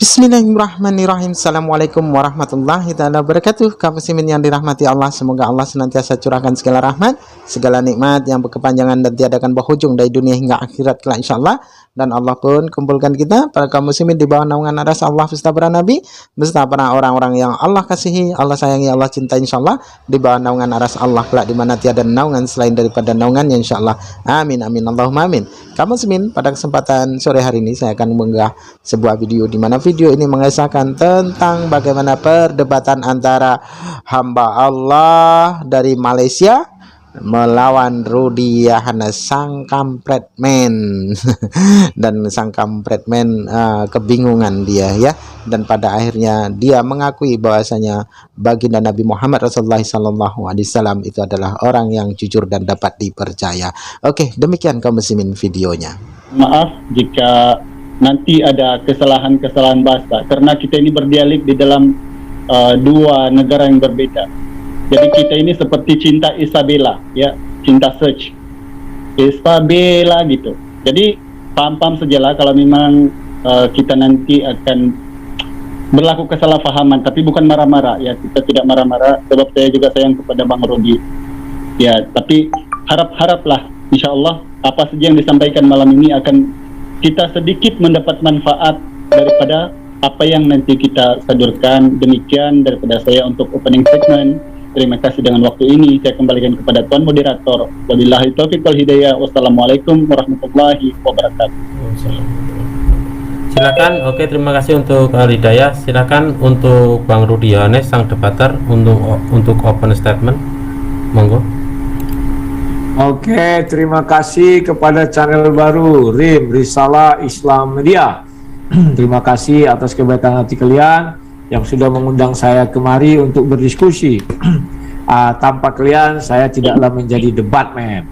Bismillahirrahmanirrahim. Assalamualaikum warahmatullahi taala wabarakatuh. Kaum muslimin yang dirahmati Allah, semoga Allah senantiasa curahkan segala rahmat, segala nikmat yang berkepanjangan dan tiadakan berhujung dari dunia hingga akhirat kelak insyaallah. Dan Allah pun kumpulkan kita para kaum muslimin di bawah naungan aras Allah beserta para nabi, beserta para orang-orang yang Allah kasihi, Allah sayangi, Allah cintai insyaallah, di bawah naungan aras Allah kelak di mana tiada naungan selain daripada naungannya insyaallah. Amin amin Allahumma amin. Kaum muslimin, pada kesempatan sore hari ini saya akan mengunggah sebuah video di mana video ini mengisahkan tentang bagaimana perdebatan antara hamba Allah dari Malaysia melawan Rudy Yohanes sang kampret men. Dan sang kampret men kebingungan dia ya, dan pada akhirnya dia mengakui bahwasanya baginda Nabi Muhammad Rasulullah SAW itu adalah orang yang jujur dan dapat dipercaya. Oke, demikian kaum muslimin videonya. Maaf jika nanti ada kesalahan-kesalahan bahasa, karena kita ini berdialek di dalam dua negara yang berbeda. Jadi kita ini seperti cinta Isabella, ya, cinta search Isabella gitu. Jadi paham-paham sajalah kalau memang kita nanti akan berlaku kesalahpahaman, tapi bukan marah-marah, ya, kita tidak marah-marah, sebab saya juga sayang kepada Bang Rudy. Ya, tapi harap-haraplah, insya Allah apa saja yang disampaikan malam ini akan kita sedikit mendapat manfaat daripada apa yang nanti kita sadurkan. Demikian daripada saya untuk opening statement. Terima kasih dengan waktu ini. Saya kembalikan kepada Tuan Moderator. Wabillahi taufiq wal hidayah. Wassalamualaikum warahmatullahi wabarakatuh. Silakan. Oke, terima kasih untuk Hidayah. Silakan untuk Bang Rudy Yohanes sang debater untuk open statement. Monggo. Oke, terima kasih kepada channel baru RIM Risalah Islam Media. Terima kasih atas kebaikan hati kalian yang sudah mengundang saya kemari untuk berdiskusi. Tanpa kalian saya tidaklah menjadi debatman.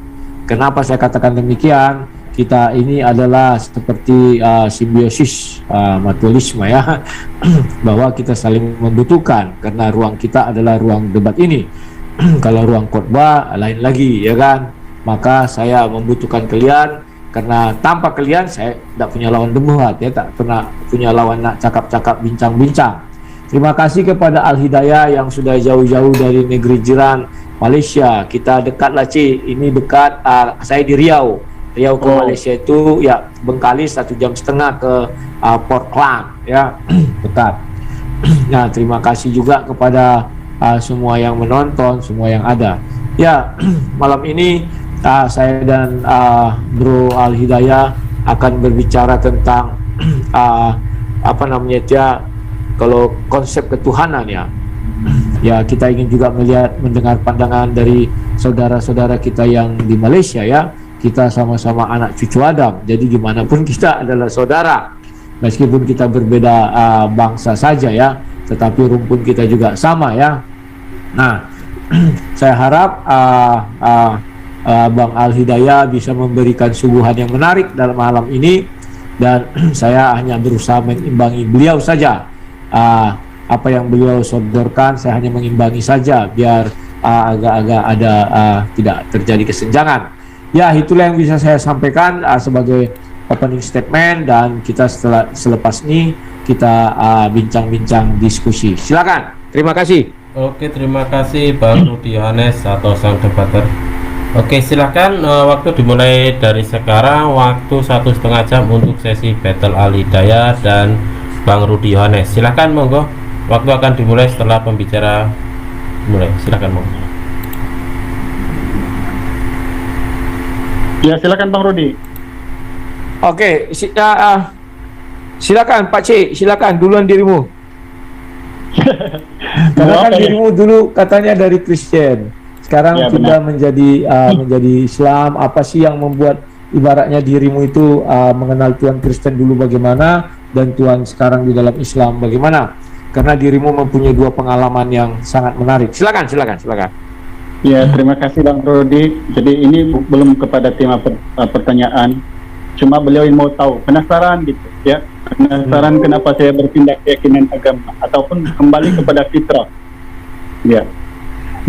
Kenapa saya katakan demikian? Kita ini adalah seperti simbiosis mutualisme ya, bahwa kita saling membutuhkan karena ruang kita adalah ruang debat ini. Kalau ruang khotbah lain lagi ya kan. Maka saya membutuhkan kalian karena tanpa kalian saya tidak punya lawan debat ya, tak pernah punya lawan nak cakap-cakap bincang-bincang. Terima kasih kepada Al Hidayah yang sudah jauh-jauh dari negeri jiran Malaysia. Kita dekatlah Cik, ini dekat, saya di Riau ke Malaysia itu ya Bengkalis 1,5 jam ke Port Klang ya, dekat. Nah, terima kasih juga kepada semua yang menonton, semua yang ada ya. Malam ini saya dan Bro Al Hidayah akan berbicara tentang apa namanya ya, kalau konsep ketuhanan ya kita ingin juga mendengar pandangan dari saudara-saudara kita yang di Malaysia ya. Kita sama-sama anak cucu Adam, jadi gimana pun kita adalah saudara meskipun kita berbeda bangsa saja ya, tetapi rumpun kita juga sama ya. Nah, saya harap Bang Al Hidayah bisa memberikan suguhan yang menarik dalam malam ini, dan saya hanya berusaha mengimbangi beliau saja. Apa yang beliau sodorkan saya hanya mengimbangi saja biar agak-agak ada tidak terjadi kesenjangan. Ya, itulah yang bisa saya sampaikan sebagai opening statement, dan kita selepas ini kita bincang-bincang diskusi. Silakan. Terima kasih. Oke, terima kasih Bang Rudy Yohanes atau sang debater. Oke, silakan, waktu dimulai dari sekarang, waktu 1,5 jam untuk sesi battle Al Hidayah dan Bang Rudy Yohanes. Silakan monggo. Waktu akan dimulai setelah pembicara mulai. Silakan monggo. Ya, silakan Bang Rudy. Oke, silakan Pak Cik, silakan duluan dirimu. Karena kan dirimu dulu katanya dari Kristen, sekarang ya, sudah menjadi Islam. Apa sih yang membuat ibaratnya dirimu itu mengenal Tuhan Kristen dulu bagaimana, dan Tuhan sekarang di dalam Islam bagaimana? Karena dirimu mempunyai dua pengalaman yang sangat menarik. Silakan. Ya, terima kasih Bang Rudy. Jadi ini belum kepada tema pertanyaan, cuma beliau yang mau tahu, penasaran gitu ya, penasaran kenapa saya berpindah keyakinan agama ataupun kembali kepada fitrah ya.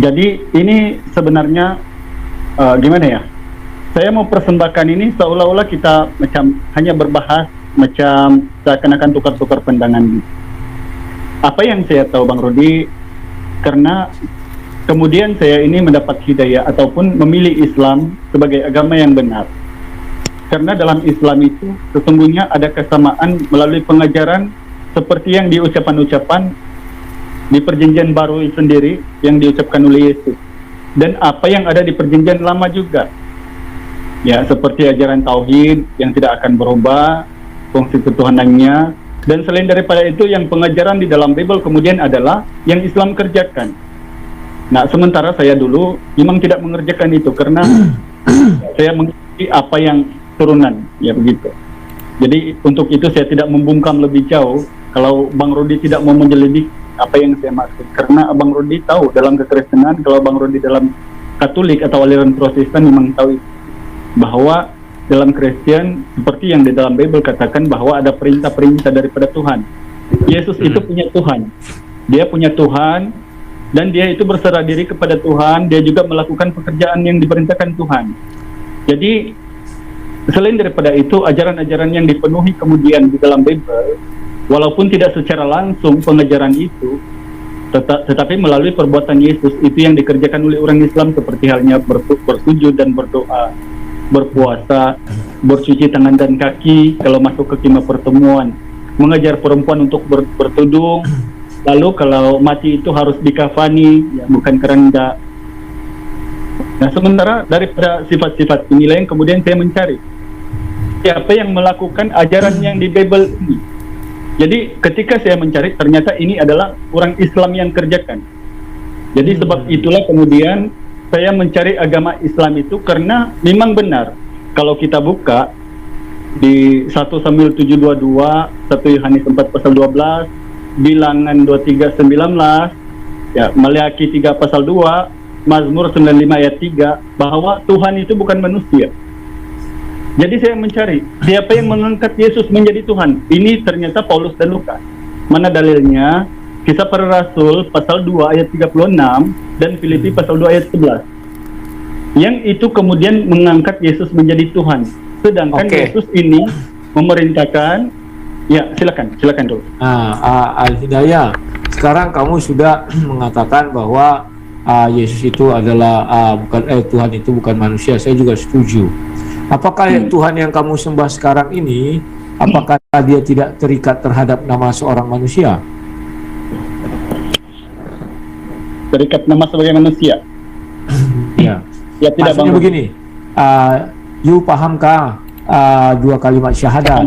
Jadi ini sebenarnya gimana ya, saya mau persembahkan ini seolah-olah kita macam hanya berbahas macam seakan-akan tukar-tukar pandangan gitu. Apa yang saya tahu Bang Rudi, karena kemudian saya ini mendapat hidayah ataupun memilih Islam sebagai agama yang benar. Karena dalam Islam itu sesungguhnya ada kesamaan melalui pengajaran seperti yang diucapan-ucapan di perjanjian baru sendiri yang diucapkan oleh Yesus. Dan apa yang ada di perjanjian lama juga. Ya, seperti ajaran tauhid yang tidak akan berubah, fungsi ketuhanannya. Dan selain daripada itu, yang pengajaran di dalam Bible kemudian adalah yang Islam kerjakan. Nah, sementara saya dulu memang tidak mengerjakan itu karena saya mengikuti apa yang turunan, ya begitu. Jadi untuk itu saya tidak membungkam lebih jauh kalau Bang Rudi tidak mau menyelidiki apa yang saya maksud. Karena Bang Rudi tahu dalam kekristenan, kalau Bang Rudi dalam Katolik atau aliran Protestan memang tahu bahwa dalam Kristen seperti yang di dalam Bible katakan bahwa ada perintah-perintah daripada Tuhan. Yesus itu punya Tuhan. Dia punya Tuhan dan dia itu berserah diri kepada Tuhan, dia juga melakukan pekerjaan yang diperintahkan Tuhan. Jadi selain daripada itu, ajaran-ajaran yang dipenuhi kemudian di dalam Bible, walaupun tidak secara langsung pengajaran itu, tetapi melalui perbuatan Yesus itu yang dikerjakan oleh orang Islam seperti halnya bersujud dan berdoa, berpuasa, bercuci tangan dan kaki kalau masuk ke kemah pertemuan, mengajar perempuan untuk bertudung, lalu kalau mati itu harus dikafani, ya, bukan keranda. Nah, sementara daripada sifat-sifat inilah yang kemudian saya mencari siapa yang melakukan ajaran yang di Bible ini. Jadi ketika saya mencari, ternyata ini adalah orang Islam yang kerjakan. Jadi sebab itulah kemudian saya mencari agama Islam itu, karena memang benar kalau kita buka di 1 Samuel 7:22, 1 Yohanes 4 pasal 12, Bilangan 23:19, ya, Maleakhi 3 pasal 2, Mazmur 95 ayat 3, bahwa Tuhan itu bukan manusia. Jadi saya mencari siapa yang mengangkat Yesus menjadi Tuhan. Ini ternyata Paulus dan Lukas. Mana dalilnya? Kisah Para Rasul pasal 2 ayat 36 dan Filipi pasal 2 ayat 11. Yang itu kemudian mengangkat Yesus menjadi Tuhan. Sedangkan Yesus ini memerintahkan, ya silakan dulu. Al-Hidayah, sekarang kamu sudah mengatakan bahwa Yesus itu adalah Tuhan itu bukan manusia. Saya juga setuju. Apakah Tuhan yang kamu sembah sekarang ini, apakah dia tidak terikat terhadap nama seorang manusia? Terikat nama sebagai manusia. Ya. Ya tidak, maksudnya Bang. Begini, you pahamkah dua kalimat syahadat?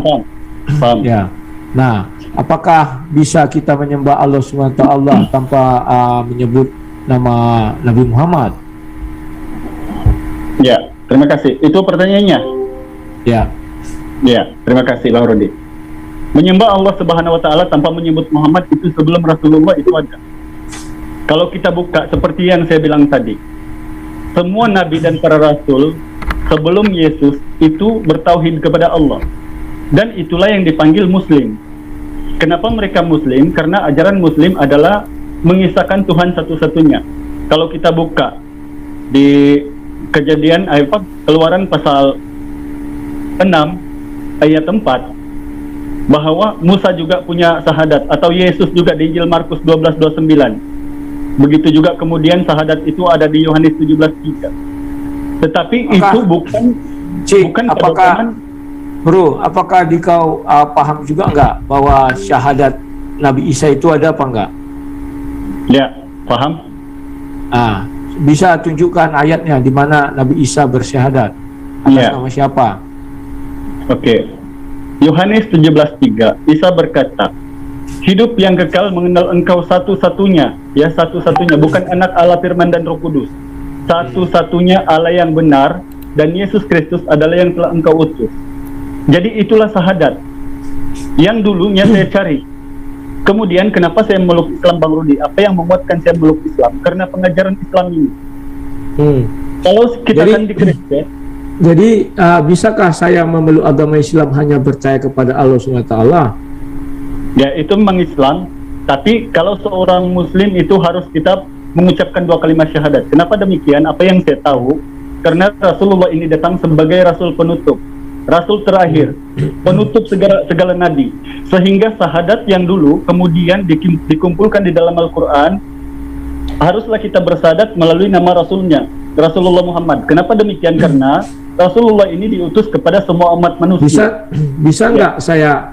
Paham. Ya. Nah, apakah bisa kita menyembah Allah SWT tanpa menyebut nama Nabi Muhammad? Ya, terima kasih. Itu pertanyaannya. Ya. Ya, terima kasih Bang Rudi. Menyembah Allah Subhanahu wa taala tanpa menyebut Muhammad itu sebelum Rasulullah itu ada. Kalau kita buka seperti yang saya bilang tadi, semua nabi dan para rasul sebelum Yesus itu bertauhid kepada Allah. Dan itulah yang dipanggil muslim. Kenapa mereka muslim? Karena ajaran muslim adalah mengisahkan Tuhan satu-satunya. Kalau kita buka di Kejadian Keluaran pasal 6 ayat 4, bahwa Musa juga punya syahadat, atau Yesus juga di Injil Markus 12:29. Begitu juga kemudian syahadat itu ada di Yohanes 17:3. Tetapi itu bukan apakah Bro, apakah kau paham juga enggak bahwa syahadat Nabi Isa itu ada apa enggak? Ya, paham. Bisa tunjukkan ayatnya di mana Nabi Isa bersyahadat atas nama siapa? Oke. Yohanes 17:3, Isa berkata, hidup yang kekal mengenal engkau satu-satunya, ya satu-satunya, bukan anak Allah, Firman dan Roh Kudus. Satu-satunya Allah yang benar, dan Yesus Kristus adalah yang telah engkau utus. Jadi itulah syahadat yang dulunya saya cari. Kemudian kenapa saya meluk Islam, Bang Rudi? Apa yang membuatkan saya meluk Islam? Karena pengajaran Islam ini. Kalau kita kan di Kristen. Jadi bisakah saya memeluk agama Islam hanya percaya kepada Allah SWT? Ya, itu memang Islam. Tapi kalau seorang Muslim itu harus kita mengucapkan 2 kalimat syahadat. Kenapa demikian? Apa yang saya tahu, karena Rasulullah ini datang sebagai Rasul penutup. rasul terakhir, penutup segala nabi. Sehingga syahadat yang dulu kemudian dikumpulkan di dalam Al-Quran, haruslah kita bersyahadat melalui nama rasulnya, Rasulullah Muhammad. Kenapa demikian? Karena Rasulullah ini diutus kepada semua umat manusia. Bisa nggak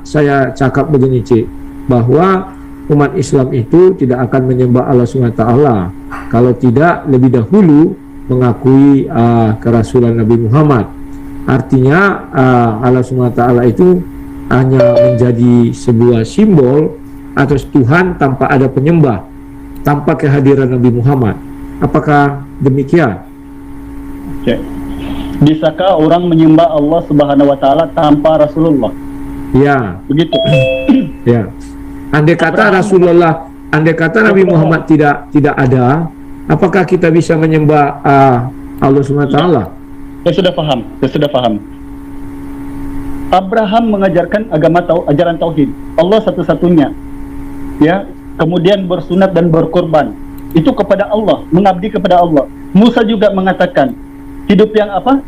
saya cakap begini, Cik, bahwa umat Islam itu tidak akan menyembah Allah SWT kalau tidak lebih dahulu mengakui kerasulan Nabi Muhammad. Artinya Allah SWT itu hanya menjadi sebuah simbol atas Tuhan tanpa ada penyembah, tanpa kehadiran Nabi Muhammad. Apakah demikian? Okay. Bisakah orang menyembah Allah Subhanahu wa taala tanpa Rasulullah? Ya. Begitu. Ya. Andai kata Rasulullah, andai kata Nabi Muhammad tidak ada, apakah kita bisa menyembah Allah SWT? Saya sudah paham. Abraham mengajarkan ajaran tauhid. Allah satu-satunya. Ya, kemudian bersunat dan berkorban. Itu kepada Allah, mengabdi kepada Allah. Musa juga mengatakan, hidup yang apa?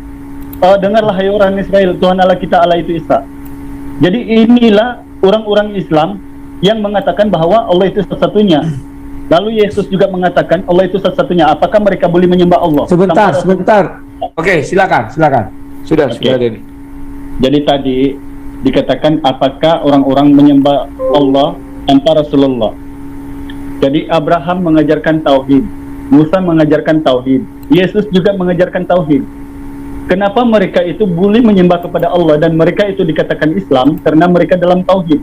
Dengarlah hai orang Israel, Tuhan Allah kita Allah itu Isa. Jadi inilah orang-orang Islam yang mengatakan bahwa Allah itu satu-satunya. Lalu Yesus juga mengatakan Allah itu satu-satunya. Apakah mereka boleh menyembah Allah? Sebentar. Oke, silakan. Sudah ada ini. Jadi tadi dikatakan apakah orang-orang menyembah Allah tanpa Rasulullah. Jadi Abraham mengajarkan tauhid, Musa mengajarkan tauhid, Yesus juga mengajarkan tauhid. Kenapa mereka itu boleh menyembah kepada Allah dan mereka itu dikatakan Islam? Karena mereka dalam tauhid.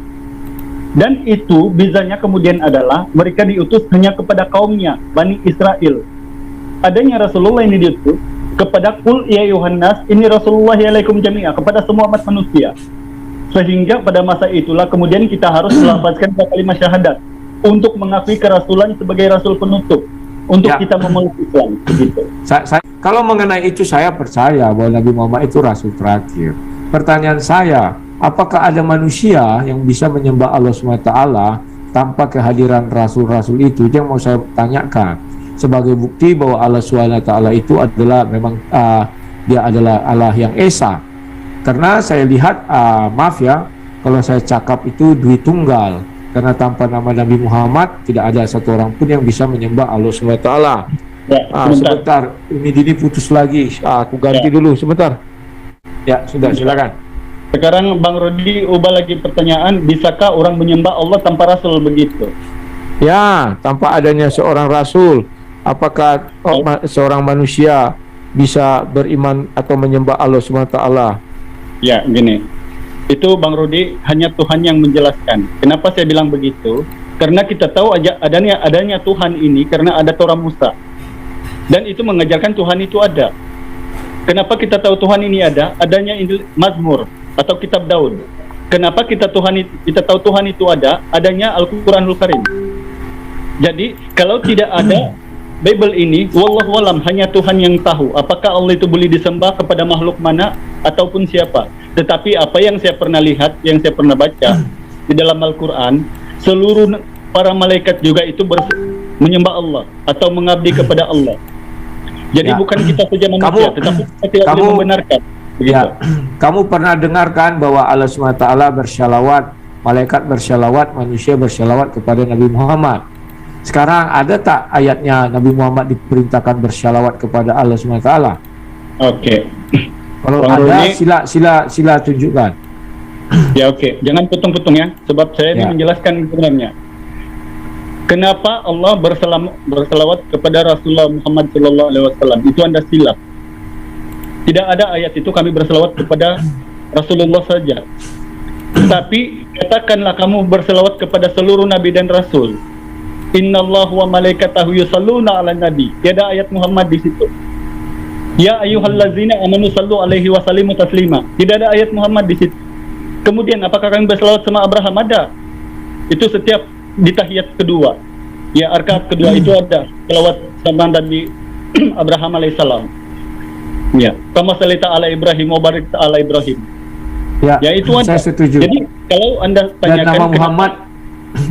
Dan itu bizanya kemudian adalah mereka diutus hanya kepada kaumnya, Bani Israel. Adanya Rasulullah ini diutus kepada kul ya Yohanes, ini Rasulullah alaikum jami'a, kepada semua umat manusia. Sehingga pada masa itulah kemudian kita harus melafazkan kalimat syahadat untuk mengakui kerasulan sebagai rasul penutup untuk kita memeluk Islam. Begitu. Kalau mengenai itu saya percaya bahwa Nabi Muhammad itu rasul terakhir. Pertanyaan saya, apakah ada manusia yang bisa menyembah Allah SWT tanpa kehadiran rasul-rasul itu? Itu yang mau saya tanyakan. Sebagai bukti bahwa Allah SWT itu adalah memang dia adalah Allah yang esa. Karena saya lihat, maaf ya, kalau saya cakap itu duit tunggal. Karena tanpa nama Nabi Muhammad tidak ada satu orang pun yang bisa menyembah Allah SWT. Ya, sebentar, ini putus lagi. Aku ganti dulu sebentar. Ya, sudah, silakan. Sekarang Bang Rodi ubah lagi pertanyaan, bisakah orang menyembah Allah tanpa rasul begitu? Ya, tanpa adanya seorang rasul. Apakah seorang manusia bisa beriman atau menyembah Allah SWT? Ya, gini. Itu Bang Rudi hanya Tuhan yang menjelaskan. Kenapa saya bilang begitu? Karena kita tahu adanya Tuhan ini karena ada Torah Musa. Dan itu mengajarkan Tuhan itu ada. Kenapa kita tahu Tuhan ini ada? Adanya Mazmur atau Kitab Daud. Kenapa kita tahu Tuhan itu ada? Adanya Al-Quranul Karim. Jadi kalau tidak ada Bible ini, wallahu alam, hanya Tuhan yang tahu apakah Allah itu boleh disembah kepada makhluk mana ataupun siapa. Tetapi apa yang saya pernah lihat, yang saya pernah baca di dalam Al-Quran, seluruh para malaikat juga itu menyembah Allah atau mengabdi kepada Allah. Jadi bukan kita saja manusia, tetapi kita tidak boleh membenarkan. Ya, kamu pernah dengarkan bahwa Allah SWT bersyalawat, malaikat bersyalawat, manusia bersyalawat kepada Nabi Muhammad. Sekarang ada tak ayatnya Nabi Muhammad diperintahkan bersyalawat kepada Allah SWT? Oke. Kalau ada, sila tunjukkan. Ya oke. Jangan potong-potong ya, sebab saya ini menjelaskan sebenarnya. Kenapa Allah berselawat kepada Rasulullah Muhammad SAW? Itu Anda silap. Tidak ada ayat itu kami berselawat kepada Rasulullah saja. Tapi katakanlah kamu berselawat kepada seluruh nabi dan rasul. Innallaha wa malaikatahu yusalluna 'alan nabi. Tiada ayat Muhammad di situ. Ya ayyuhallazina amanu sallu alaihi wa sallimu taslima. Tidak ada ayat Muhammad di situ. Kemudian apakah kami berselawat sama Abraham? Ada. Itu setiap di tahiyat kedua. Ya, rakaat kedua itu ada selawat sama Nabi Abraham alaihissalam. Ya, kama salita ala Ibrahim wa barik ala Ibrahim. Ya itu saya setuju. Jadi kalau Anda tanyakan dan nama Muhammad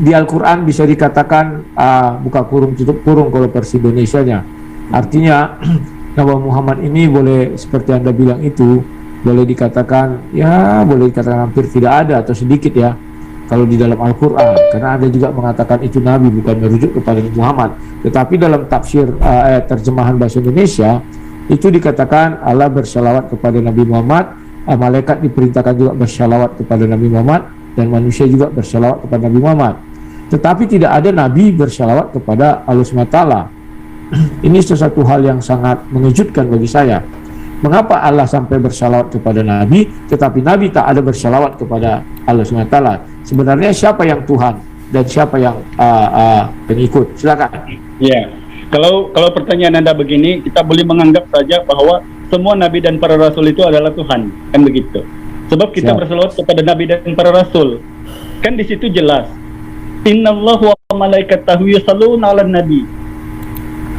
di Al-Quran bisa dikatakan buka kurung tutup kurung kalau versi Indonesianya. Artinya nama Muhammad ini boleh seperti Anda bilang itu boleh dikatakan hampir tidak ada atau sedikit ya kalau di dalam Al-Quran, karena ada juga mengatakan itu Nabi, bukan merujuk kepada Nabi Muhammad. Tetapi dalam tafsir terjemahan bahasa Indonesia itu dikatakan Allah bersalawat kepada Nabi Muhammad, malaikat diperintahkan juga bersalawat kepada Nabi Muhammad, dan manusia juga bersalawat kepada Nabi Muhammad. Tetapi tidak ada Nabi bersalawat kepada Allah SWT. Ini sesuatu hal yang sangat mengejutkan bagi saya. Mengapa Allah sampai bersalawat kepada Nabi, tetapi Nabi tak ada bersalawat kepada Allah SWT? Sebenarnya siapa yang Tuhan dan siapa yang pengikut? Silakan. Ya, kalau pertanyaan Anda begini, kita boleh menganggap saja bahwa semua Nabi dan para Rasul itu adalah Tuhan, kan begitu? Sebab kita bersalawat kepada Nabi dan para Rasul, kan di situ jelas. Innallaha wa malaikatahu yusholluna 'alan nabi.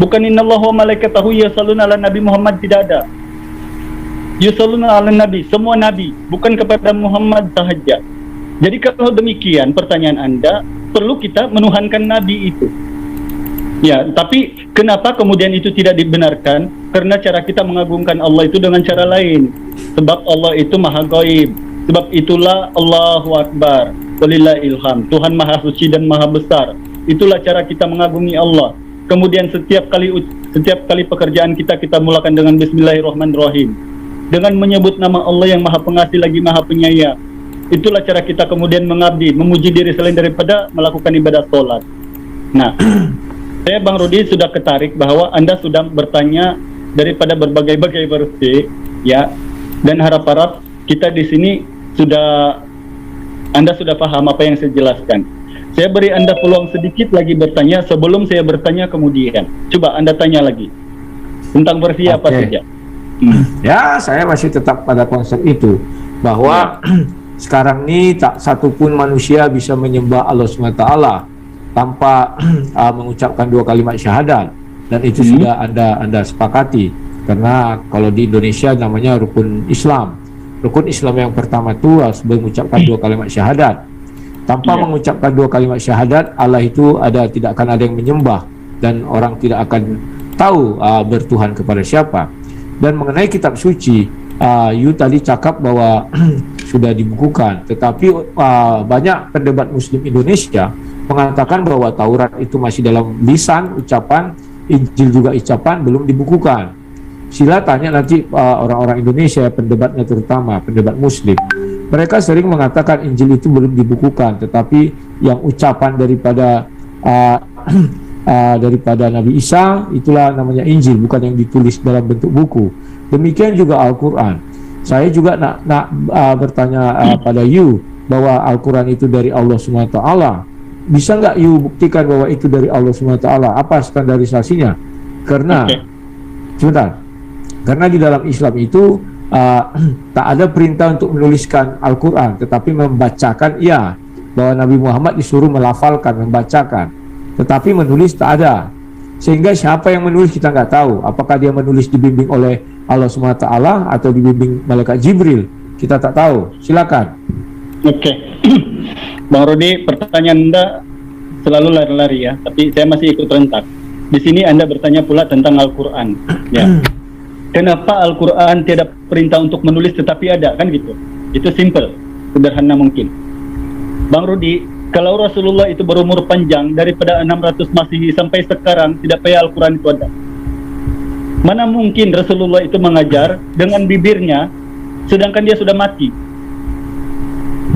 Bukan innallaha wa malaikatahu yusholluna 'alan nabi Muhammad, tidak ada. Yusholluna 'alan nabi, semua nabi, bukan kepada Muhammad sahaja. Jadi kalau demikian pertanyaan Anda, perlu kita menuhankan nabi itu. Ya, tapi kenapa kemudian itu tidak dibenarkan? Karena cara kita mengagungkan Allah itu dengan cara lain. Sebab Allah itu maha gaib. Sebab itulah Allahu Akbar, walillahil hamd. Tuhan maha suci dan maha besar. Itulah cara kita mengagungi Allah. Kemudian setiap kali pekerjaan kita mulakan dengan Bismillahirrahmanirrahim, dengan menyebut nama Allah yang maha pengasih lagi maha penyayang. Itulah cara kita kemudian mengabdi, memuji diri selain daripada melakukan ibadah sholat. Nah, saya Bang Rudi sudah ketarik bahwa Anda sudah bertanya daripada berbagai-bagai versi, ya, dan harap-harap kita di sini Anda sudah paham apa yang saya jelaskan. Saya beri Anda peluang sedikit lagi bertanya sebelum saya bertanya kemudian. Coba Anda tanya lagi tentang versi apa saja. Ya, saya masih tetap pada konsep itu bahwa sekarang ini tak satupun manusia bisa menyembah Allah SWT tanpa mengucapkan 2 kalimat syahadat, dan itu sudah Anda sepakati. Karena kalau di Indonesia namanya rukun Islam. Rukun Islam yang pertama itu harus mengucapkan 2 kalimat syahadat. Tanpa mengucapkan 2 kalimat syahadat, Allah itu tidak akan ada yang menyembah, dan orang tidak akan tahu bertuhan kepada siapa. Dan mengenai kitab suci, you tadi cakap bahwa sudah dibukukan, tetapi banyak pendebat Muslim Indonesia mengatakan bahwa Taurat itu masih dalam lisan, ucapan, Injil juga ucapan, belum dibukukan. Sila tanya nanti orang-orang Indonesia, pendebatnya terutama pendebat Muslim, mereka sering mengatakan Injil itu belum dibukukan, tetapi yang ucapan daripada Nabi Isa itulah namanya Injil, bukan yang ditulis dalam bentuk buku. Demikian juga Al-Quran. Saya juga nak bertanya pada you bahwa Al-Quran itu dari Allah SWT. Bisa nggak you buktikan bahwa itu dari Allah SWT? Apa standarisasinya? Karena karena di dalam Islam itu tak ada perintah untuk menuliskan Al-Quran, tetapi membacakan bahwa Nabi Muhammad disuruh melafalkan, membacakan, tetapi menulis tak ada. Sehingga siapa yang menulis kita nggak tahu. Apakah dia menulis dibimbing oleh Allah SWT atau dibimbing malaikat Jibril, kita tak tahu. Silakan. Oke. Bang Rudi, pertanyaan Anda selalu lari-lari ya, tapi saya masih ikut rentak. Di sini Anda bertanya pula tentang Al-Quran. Ya. Kenapa Al-Quran tidak perintah untuk menulis tetapi ada, kan gitu? Itu simple, sederhana mungkin. Bang Rudi, kalau Rasulullah itu berumur panjang daripada 600 Masehi sampai sekarang, tidak payah Al-Quran itu ada. Mana mungkin Rasulullah itu mengajar dengan bibirnya sedangkan dia sudah mati.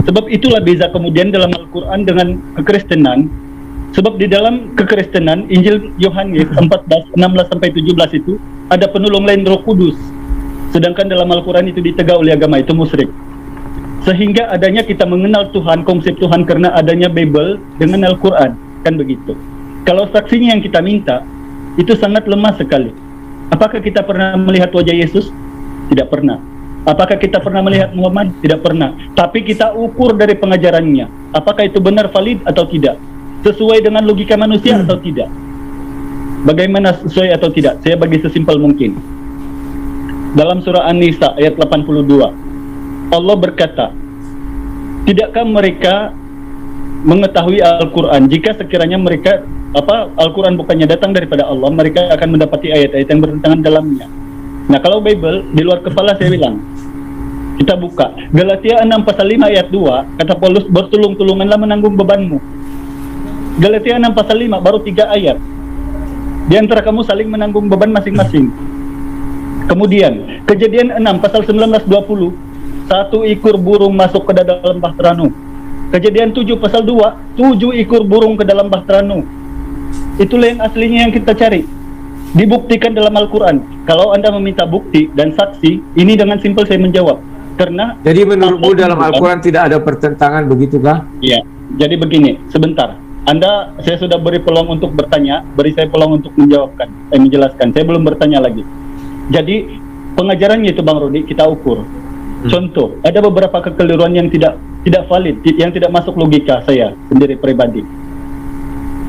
Sebab itulah beza kemudian dalam Al-Quran dengan kekristenan. Sebab di dalam kekristenan, Injil Yohanes 14, 16 sampai 17 itu ada penolong lain, Roh Kudus. Sedangkan dalam Al-Quran itu ditegak oleh agama itu musyrik. Sehingga adanya kita mengenal Tuhan, konsep Tuhan karena adanya Bible dengan Al-Quran, kan begitu. Kalau saksinya yang kita minta itu sangat lemah sekali. Apakah kita pernah melihat wajah Yesus? Tidak pernah. Apakah kita pernah melihat Muhammad? Tidak pernah. Tapi kita ukur dari pengajarannya, apakah itu benar, valid atau tidak, sesuai dengan logika manusia atau tidak. Bagaimana sesuai atau tidak? Saya bagi sesimpel mungkin. Dalam surah An-Nisa ayat 82, Allah berkata, tidakkah mereka mengetahui Al-Quran jika sekiranya mereka Al-Quran bukannya datang daripada Allah, mereka akan mendapati ayat-ayat yang bertentangan dalamnya. Nah, kalau Bible di luar kepala saya bilang Kita buka Galatia 6 pasal 5 ayat 2, kata Paulus, bertulung-tulunganlah menanggung bebanmu. Galatia 6 pasal 5 baru 3 ayat. Di antara kamu saling menanggung beban masing-masing. Kemudian Kejadian 6 pasal 19-20, 1 ekor burung masuk ke dalam bahtera Nuh. Kejadian 7 pasal 2, 7 ekor burung ke dalam bahtera Nuh. Itulah yang aslinya yang kita cari. Dibuktikan dalam Al-Quran. Kalau Anda meminta bukti dan saksi, ini dengan simpel saya menjawab. Karena Jadi menurutmu dalam Al-Quran tidak ada pertentangan, begitukah? Iya. Jadi begini, sebentar. Saya sudah beri peluang untuk bertanya, beri saya peluang untuk menjelaskan. Saya belum bertanya lagi. Jadi pengajarannya itu Bang Rudi kita ukur. Contoh, ada beberapa kekeliruan yang tidak valid, yang tidak masuk logika saya sendiri pribadi.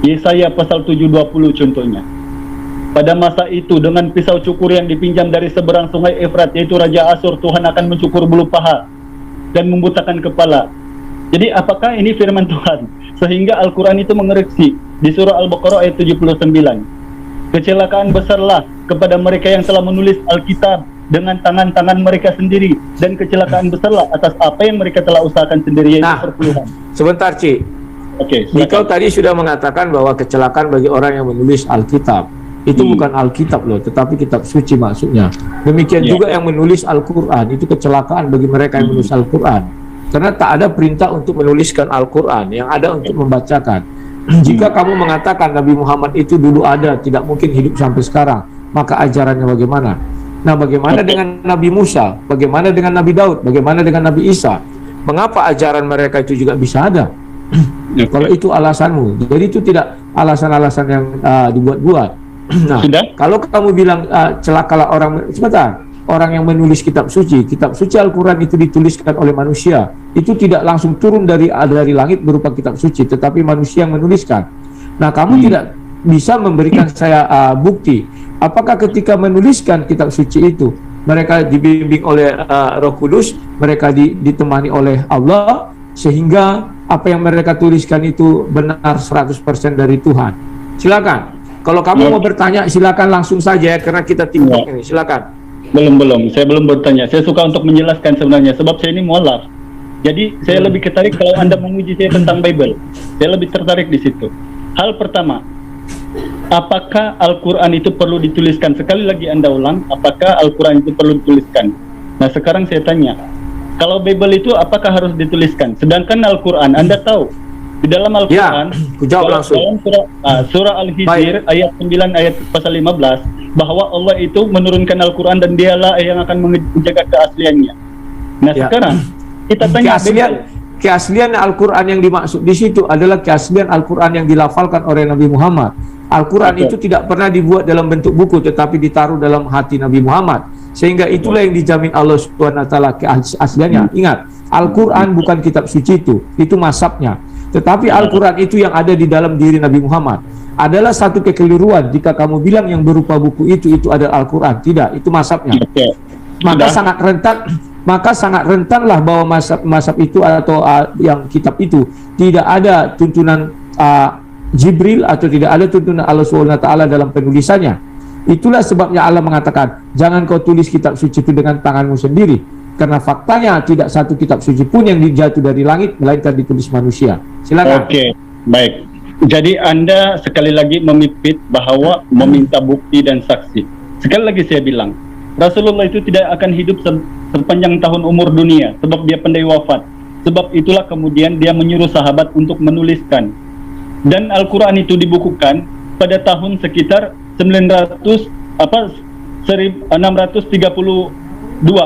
Yesaya pasal 7:20 contohnya. Pada masa itu dengan pisau cukur yang dipinjam dari seberang sungai Efrat, yaitu Raja Asyur, Tuhan akan mencukur bulu paha dan membutakan kepala. Jadi apakah ini firman Tuhan? Sehingga Al-Quran itu mengoreksi di surah Al-Baqarah ayat 79. Kecelakaan besarlah kepada mereka yang telah menulis Alkitab dengan tangan-tangan mereka sendiri, dan kecelakaan besarlah atas apa yang mereka telah usahakan sendiri, yaitu perpuluhan. Sebentar, Ci. Oke, Kau tadi sudah mengatakan bahwa kecelakaan bagi orang yang menulis Alkitab. Itu bukan Alkitab loh, tetapi kitab suci maksudnya. Demikian juga yang menulis Al-Quran, itu kecelakaan bagi mereka yang menulis Al-Quran. Karena tak ada perintah untuk menuliskan Al-Quran, yang ada untuk membacakan. Jika kamu mengatakan Nabi Muhammad itu dulu ada, tidak mungkin hidup sampai sekarang, maka ajarannya bagaimana? Nah, bagaimana dengan Nabi Musa? Bagaimana dengan Nabi Daud? Bagaimana dengan Nabi Isa? Mengapa ajaran mereka itu juga bisa ada? Kalau itu alasanmu, jadi itu tidak alasan-alasan yang dibuat-buat. Nah, kalau kamu bilang celakalah orang yang menulis kitab suci Al-Quran itu dituliskan oleh manusia, itu tidak langsung turun dari langit berupa kitab suci, tetapi manusia yang menuliskan. Nah, kamu tidak bisa memberikan saya bukti apakah ketika menuliskan kitab suci itu mereka dibimbing oleh Roh Kudus, mereka ditemani oleh Allah, sehingga apa yang mereka tuliskan itu benar 100% dari Tuhan. Silakan. Kalau kamu mau bertanya, silakan langsung saja ya, karena kita TikTok ini. Silakan. Belum. Saya belum bertanya. Saya suka untuk menjelaskan sebenarnya, sebab saya ini mualaf. Jadi saya lebih tertarik kalau Anda menguji saya tentang Bible. Saya lebih tertarik di situ. Hal pertama, apakah Al-Quran itu perlu dituliskan? Sekali lagi Anda ulang, apakah Al-Quran itu perlu dituliskan? Nah, sekarang saya tanya, kalau Bible itu apakah harus dituliskan? Sedangkan Al-Quran, Anda tahu, di dalam Al-Quran, dalam surah Al-Hijr ayat 9 ayat pasal 15, bahwa Allah itu menurunkan Al-Quran dan dialah yang akan menjaga keasliannya. Nah, sekarang kita tanya, keaslian Al-Quran yang dimaksud di situ adalah keaslian Al-Quran yang dilafalkan oleh Nabi Muhammad. Al-Quran itu tidak pernah dibuat dalam bentuk buku, tetapi ditaruh dalam hati Nabi Muhammad, sehingga itulah yang dijamin Allah SWT keasliannya. Ingat, Al-Quran bukan kitab suci itu mazhabnya, tetapi Al-Quran itu yang ada di dalam diri Nabi Muhammad. Adalah satu kekeliruan jika kamu bilang yang berupa buku itu adalah Al-Quran. Tidak, itu mazhabnya. Maka sangat rentanlah bahwa mazhab itu atau yang kitab itu tidak ada tuntunan Jibril atau tidak ada tuntunan Allah SWT dalam penulisannya. Itulah sebabnya Allah mengatakan, jangan kau tulis kitab suci itu dengan tanganmu sendiri, karena faktanya tidak satu kitab suci pun yang dijatuh dari langit melainkan ditulis manusia. Silakan. Oke, baik. Jadi Anda sekali lagi memipit bahwa meminta bukti dan saksi. Sekali lagi saya bilang, Rasulullah itu tidak akan hidup sepanjang tahun umur dunia, sebab dia pandai wafat. Sebab itulah kemudian dia menyuruh sahabat untuk menuliskan. Dan Al-Quran itu dibukukan pada tahun sekitar 632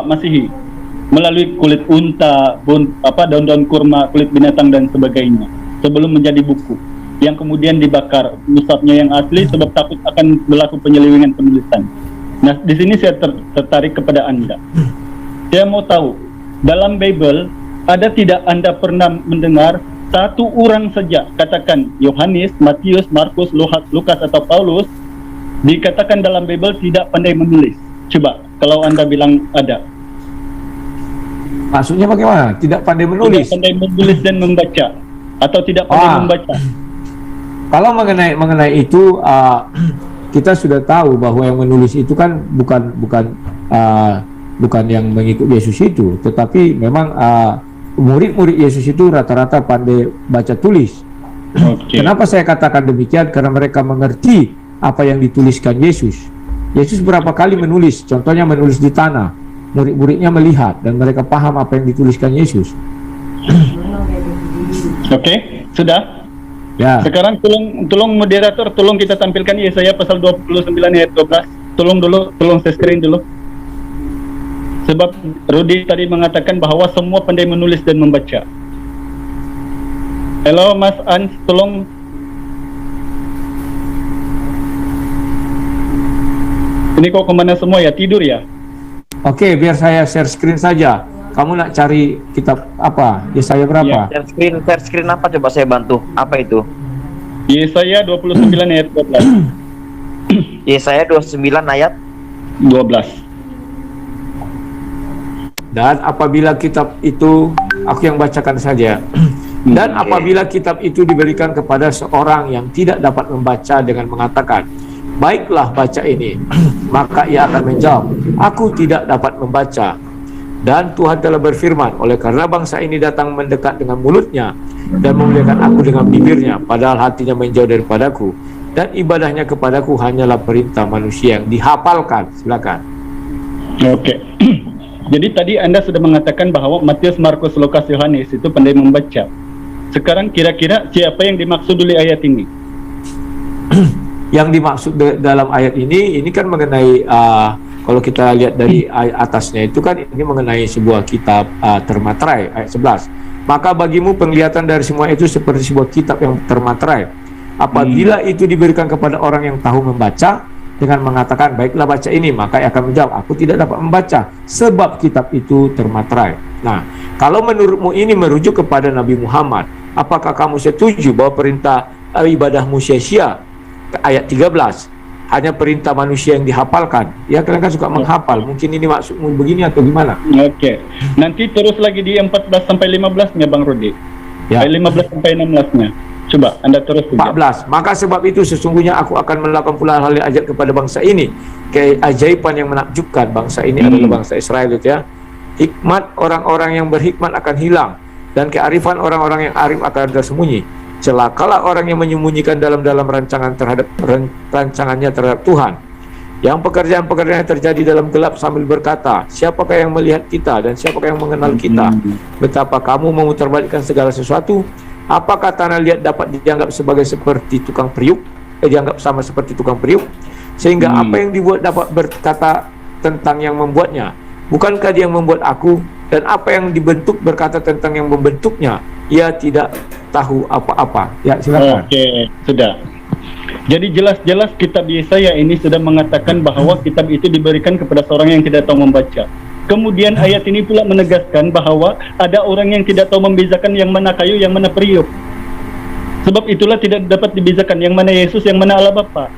Masehi, melalui kulit unta, daun-daun kurma, kulit binatang dan sebagainya, sebelum menjadi buku yang kemudian dibakar mushafnya yang asli, sebab takut akan berlaku penyelewengan penulisan. Nah, di sini saya tertarik kepada Anda. Saya mau tahu, dalam Bible ada tidak Anda pernah mendengar satu orang saja, katakan Yohanes, Matius, Markus, Lukas atau Paulus, dikatakan dalam Bible tidak pandai menulis? Coba kalau Anda bilang ada. Maksudnya bagaimana? Tidak pandai menulis? Tidak pandai menulis dan membaca, atau tidak pandai membaca. Kalau mengenai itu, kita sudah tahu bahwa yang menulis itu kan bukan bukan yang mengikut Yesus itu, tetapi memang murid-murid Yesus itu rata-rata pandai baca tulis. Kenapa saya katakan demikian? Karena mereka mengerti apa yang dituliskan Yesus. Yesus berapa kali menulis, contohnya menulis di tanah, murid-muridnya melihat dan mereka paham apa yang dituliskan Yesus. Oke, sudah. Ya. Sekarang tolong moderator, tolong kita tampilkan Yesaya pasal 29 ayat 12. Tolong saya screen dulu. Sebab Rudy tadi mengatakan bahwa semua pandai menulis dan membaca. Halo Mas Ans, tolong. Ini kok kemana semua ya? Tidur ya? Oke, biar saya share screen saja. Kamu nak cari kitab apa? Yesaya berapa? Share screen apa, coba saya bantu. Apa itu? Yesaya 29 ayat 12. Yesaya 29 ayat 12. Dan apabila kitab itu, aku yang bacakan saja. Dan apabila kitab itu diberikan kepada seorang yang tidak dapat membaca dengan mengatakan, baiklah baca ini, maka ia akan menjawab, aku tidak dapat membaca. Dan Tuhan telah berfirman, oleh karena bangsa ini datang mendekat dengan mulutnya dan memuliakan aku dengan bibirnya, padahal hatinya menjauh daripadaku, dan ibadahnya kepadaku hanyalah perintah manusia yang dihafalkan. Silakan. Oke. Jadi tadi Anda sudah mengatakan bahwa Matius, Markus, Lukas, Yohanes itu pandai membaca. Sekarang kira-kira siapa yang dimaksud oleh ayat ini? Yang dimaksud dalam ayat ini kan mengenai kalau kita lihat dari atasnya itu kan ini mengenai sebuah kitab termaterai, ayat 11. Maka bagimu penglihatan dari semua itu seperti sebuah kitab yang termaterai. Apabila itu diberikan kepada orang yang tahu membaca dengan mengatakan baiklah baca ini, maka ia akan menjawab, aku tidak dapat membaca sebab kitab itu termaterai. Nah, kalau menurutmu ini merujuk kepada Nabi Muhammad, apakah kamu setuju bahwa perintah ibadahmu sia-sia? Ayat 13, hanya perintah manusia yang dihafalkan. Ya, kalian kan suka menghafal. Mungkin ini maksudmu begini atau gimana? Oke. Nanti terus lagi di 14 sampai 15-nya Bang Rudi. Ya. 15 sampai 16-nya. Coba Anda terus 14. Maka sebab itu sesungguhnya aku akan melakukan pula hal yang ajaib kepada bangsa ini, keajaiban yang menakjubkan. Bangsa ini adalah bangsa Israel itu ya. Hikmat orang-orang yang berhikmat akan hilang, dan kearifan orang-orang yang arif akan tersembunyi. Celakalah orang yang menyembunyikan dalam rancangannya terhadap Tuhan, yang pekerjaan-pekerjaan terjadi dalam gelap sambil berkata, siapakah yang melihat kita dan siapakah yang mengenal kita? Betapa kamu memutarbalikkan segala sesuatu. Apakah tanah liat dapat dianggap seperti tukang periuk? Dianggap sama seperti tukang periuk, sehingga apa yang dibuat dapat berkata tentang yang membuatnya. Bukankah dia yang membuat aku? Dan apa yang dibentuk berkata tentang yang membentuknya? Ia tidak tahu apa-apa. Ya, silakan. Oke, sudah. Jadi jelas-jelas kitab Yesaya ini sudah mengatakan bahwa kitab itu diberikan kepada seorang yang tidak tahu membaca. Kemudian ayat ini pula menegaskan bahwa ada orang yang tidak tahu membezakan yang mana kayu, yang mana periuk. Sebab itulah tidak dapat dibezakan yang mana Yesus, yang mana Allah Bapa.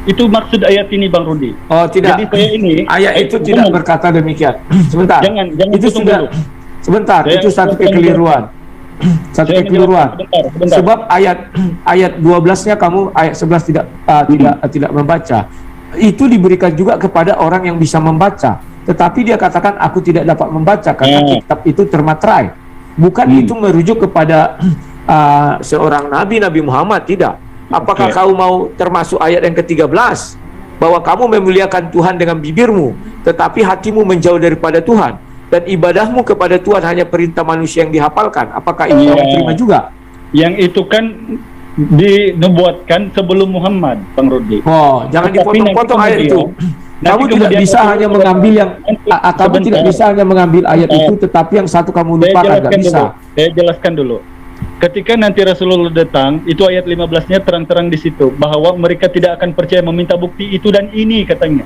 Itu maksud ayat ini, Bang Rudi. Oh, tidak. Jadi saya ini ayat itu tidak berkata demikian. Sebentar. Jangan itu sudah dulu. Sebentar, itu satu kekeliruan. Satu kekeliruan. Sebentar. Sebab ayat 12-nya kamu ayat 11 tidak membaca. Itu diberikan juga kepada orang yang bisa membaca. Tetapi dia katakan aku tidak dapat membaca karena kitab itu termaterai. Bukan itu merujuk kepada seorang Nabi Muhammad, tidak. Apakah kau mau termasuk ayat yang ke-13 bahwa kamu memuliakan Tuhan dengan bibirmu tetapi hatimu menjauh daripada Tuhan, dan ibadahmu kepada Tuhan hanya perintah manusia yang dihafalkan? Apakah itu kamu terima juga? Yang itu kan dinubuatkan sebelum Muhammad, Bang Rudi. Oh, jangan dipotong-potong ayat itu. Kamu tidak bisa hanya mengambil yang kamu tidak bisa hanya mengambil ayat itu, tetapi yang satu kamu lupakan, nggak bisa. Saya jelaskan dulu. Ketika nanti Rasulullah datang, itu ayat 15-nya terang-terang di situ bahwa mereka tidak akan percaya meminta bukti itu dan ini, katanya.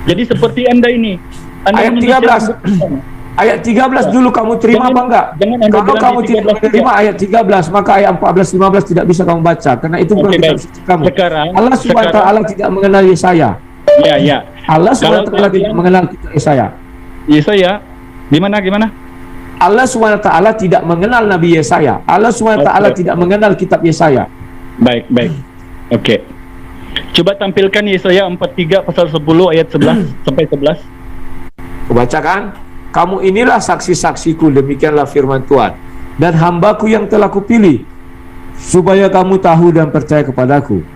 Jadi seperti Anda ini. Ayat 13. Ayat 13 dulu kamu terima apa enggak? Kalau kamu tidak menerima ayat 13, maka ayat 14 15 tidak bisa kamu baca karena itu bukan kitab suci kamu. Allah SWT tidak mengenal Yesaya. Ya. Allah SWT tidak mengenal Yesaya. Yesaya gimana? Allah SWT tidak mengenal Nabi Yesaya. Allah SWT tidak mengenal kitab Yesaya. Baik. Oke. Coba tampilkan Yesaya 43 pasal 10 ayat 11 sampai 11. Aku bacakan, kamu inilah saksi-saksiku, demikianlah firman Tuhan, dan hambaku yang telah kupilih, supaya kamu tahu dan percaya kepadaku,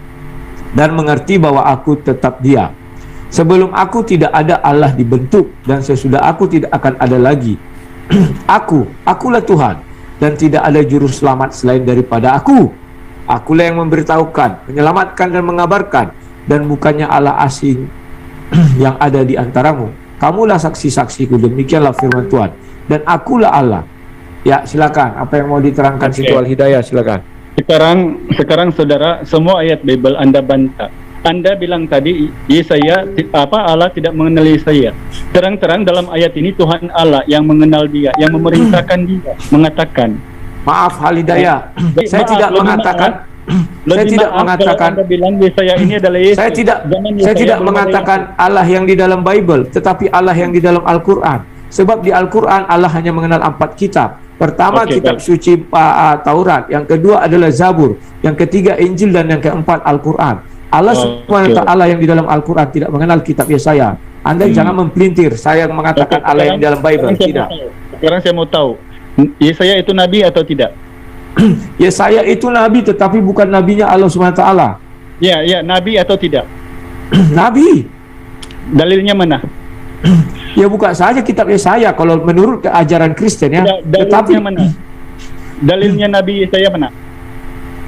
dan mengerti bahwa aku tetap Dia. Sebelum aku tidak ada, Allah dibentuk, dan sesudah aku tidak akan ada lagi. Akulah Tuhan, dan tidak ada juru selamat selain daripada aku. Akulah yang memberitahukan, menyelamatkan dan mengabarkan, dan bukannya Allah asing yang ada di antaramu. Kamulah saksi-saksiku, demikianlah firman Tuhan, dan akulah Allah. Ya, silakan. Apa yang mau diterangkan Sintu Al-Hidayah, silakan. Sekarang saudara, semua ayat Bible Anda bantah. Anda bilang tadi Allah tidak mengenali saya. Terang-terang dalam ayat ini Tuhan Allah yang mengenal dia, yang memerintahkan dia, mengatakan. Maaf Al-Hidayah, saya tidak mengatakan. Saya tidak mengatakan. Anda bilang Yesaya ini adalah Yesus. Saya tidak mengatakan Allah yang di dalam Bible, tetapi Allah yang di dalam Al-Quran. Sebab di Al-Quran Allah hanya mengenal 4 kitab. Pertama kitab suci Taurat, yang kedua adalah Zabur, yang ketiga Injil, dan yang keempat Al-Quran. Allah SWT yang di dalam Al-Quran tidak mengenal kitab Yesaya. Anda jangan mempelintir saya mengatakan Allah yang di dalam Bible. Tidak. Sekarang saya mau tahu, Yesaya itu nabi atau tidak? Yesaya itu nabi, tetapi bukan nabinya Allah SWT. Ya, nabi atau tidak? Nabi. Dalilnya mana? Ya buka saja kitab Yesaya kalau menurut ajaran Kristen ya. Dalilnya mana? Dalilnya Nabi Yesaya mana?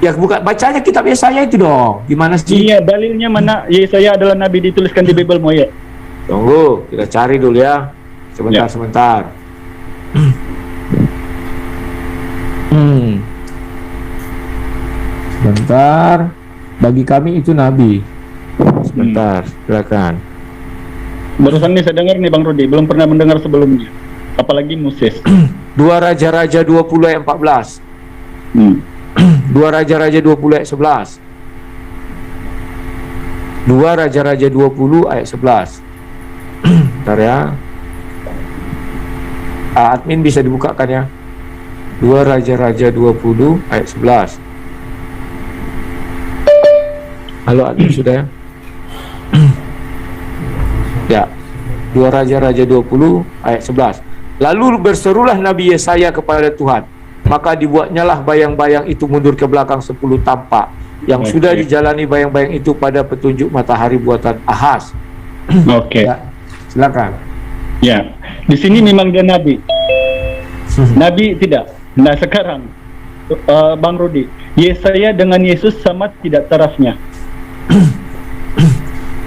Ya buka, bacanya kitab Yesaya itu dong. Gimana sih? Iya, dalilnya mana Yesaya adalah nabi dituliskan di Bible mo ya? Tunggu, kita cari dulu ya. Sebentar. Sebentar. Bagi kami itu nabi. Sebentar, silakan. Barusan nih saya dengar nih Bang Rudi, belum pernah mendengar sebelumnya. Apalagi Moses. 2 Raja-Raja 20 ayat 14. 2 Raja-Raja 20 ayat 11. 2 Raja-Raja 20 ayat 11. Bentar ya. Admin bisa dibukakan ya. 2 Raja-Raja 20 ayat 11. Halo admin sudah ya? Ya. 2 Raja-Raja 20 ayat 11. Lalu berserulah Nabi Yesaya kepada Tuhan, maka dibuatnyalah bayang-bayang itu mundur ke belakang 10 tapak, yang sudah dijalani bayang-bayang itu pada petunjuk matahari buatan Ahaz. Ya, silakan. Ya, di sini memang dia nabi. Nabi tidak. Nah sekarang, Bang Rudi, Yesaya dengan Yesus sama tidak tarafnya?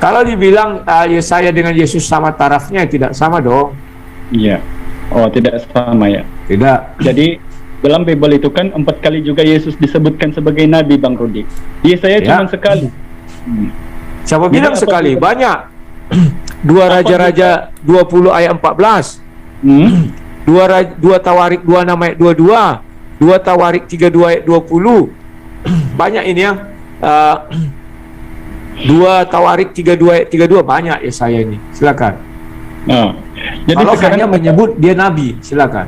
Kalau dibilang Yesaya dengan Yesus sama tarafnya, tidak sama dong. Iya. Oh, tidak sama ya? Tidak. Jadi dalam Bible itu kan 4 kali juga Yesus disebutkan sebagai nabi, Bang Rudi. Yesaya cuma sekali. Siapa bilang sekali? Banyak. 2 Raja-Raja 20 ayat 14. 2 Tawarik 26 ayat 22. 2 Tawarik 32 ayat 20. Banyak ini ya. 2 Tawarik 32 ayat 32, banyak Yesaya ini. Silakan. Jadi kalau sekarang hanya menyebut dia nabi, silakan.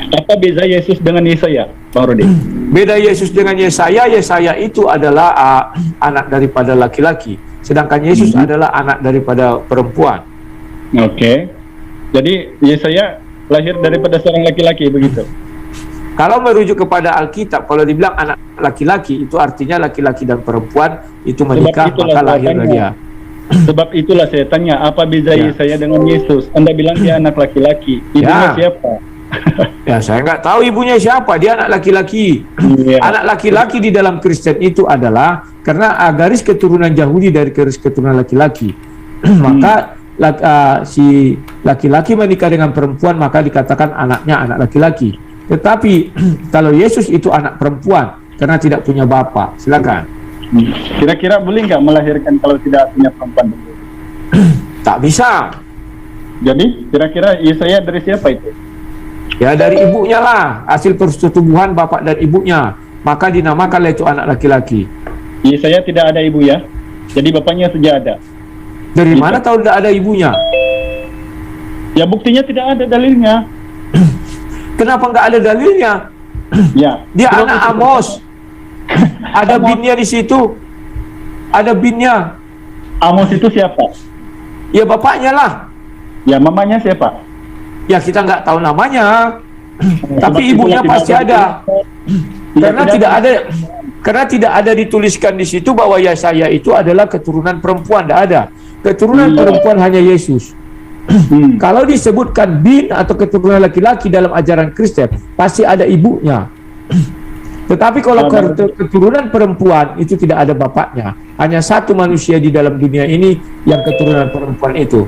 Apa beza Yesus dengan Yesaya, Bang Rudi? Beda Yesus dengan Yesaya, Yesaya itu adalah anak daripada laki-laki, sedangkan Yesus adalah anak daripada perempuan. Jadi Yesaya lahir daripada seorang laki-laki, begitu? Kalau merujuk kepada Alkitab, kalau dibilang anak laki-laki, itu artinya laki-laki dan perempuan itu menikah, maka lahirlah dia. Sebab itulah saya tanya, apa beza Yesaya dengan Yesus? Anda bilang dia anak laki-laki, ibunya siapa? Ya, saya nggak tahu ibunya siapa, dia anak laki-laki. Anak laki-laki di dalam Kristen itu adalah karena garis keturunan Yahudi dari garis keturunan laki-laki. Maka si laki-laki menikah dengan perempuan, maka dikatakan anaknya anak laki-laki. Tetapi kalau Yesus itu anak perempuan karena tidak punya bapak. Silakan. Kira-kira boleh nggak melahirkan kalau tidak punya perempuan? Tak bisa. Jadi kira-kira Yesaya dari siapa itu? Ya dari ibunya lah, hasil persetubuhan bapak dan ibunya, maka dinamakanlah itu anak laki-laki. Yesaya tidak ada ibu ya? Jadi bapaknya saja ada. Dari mana tahu tidak ada ibunya? Ya buktinya tidak ada dalilnya. Kenapa nggak ada dalilnya? Ya. Dia anak Amos. Ada binnya di situ. Ada binnya. Amos itu siapa? Ya bapaknya lah. Ya, mamanya siapa? Ya kita nggak tahu namanya, tapi Sebab ibunya itulah pasti ada. Karena tidak ada dituliskan di situ bahwa Yesaya itu adalah keturunan perempuan, tidak ada. Keturunan perempuan hanya Yesus. Kalau disebutkan bin atau keturunan laki-laki dalam ajaran Kristen, pasti ada ibunya. Tetapi kalau keturunan perempuan itu tidak ada bapaknya. Hanya satu manusia di dalam dunia ini yang keturunan perempuan itu.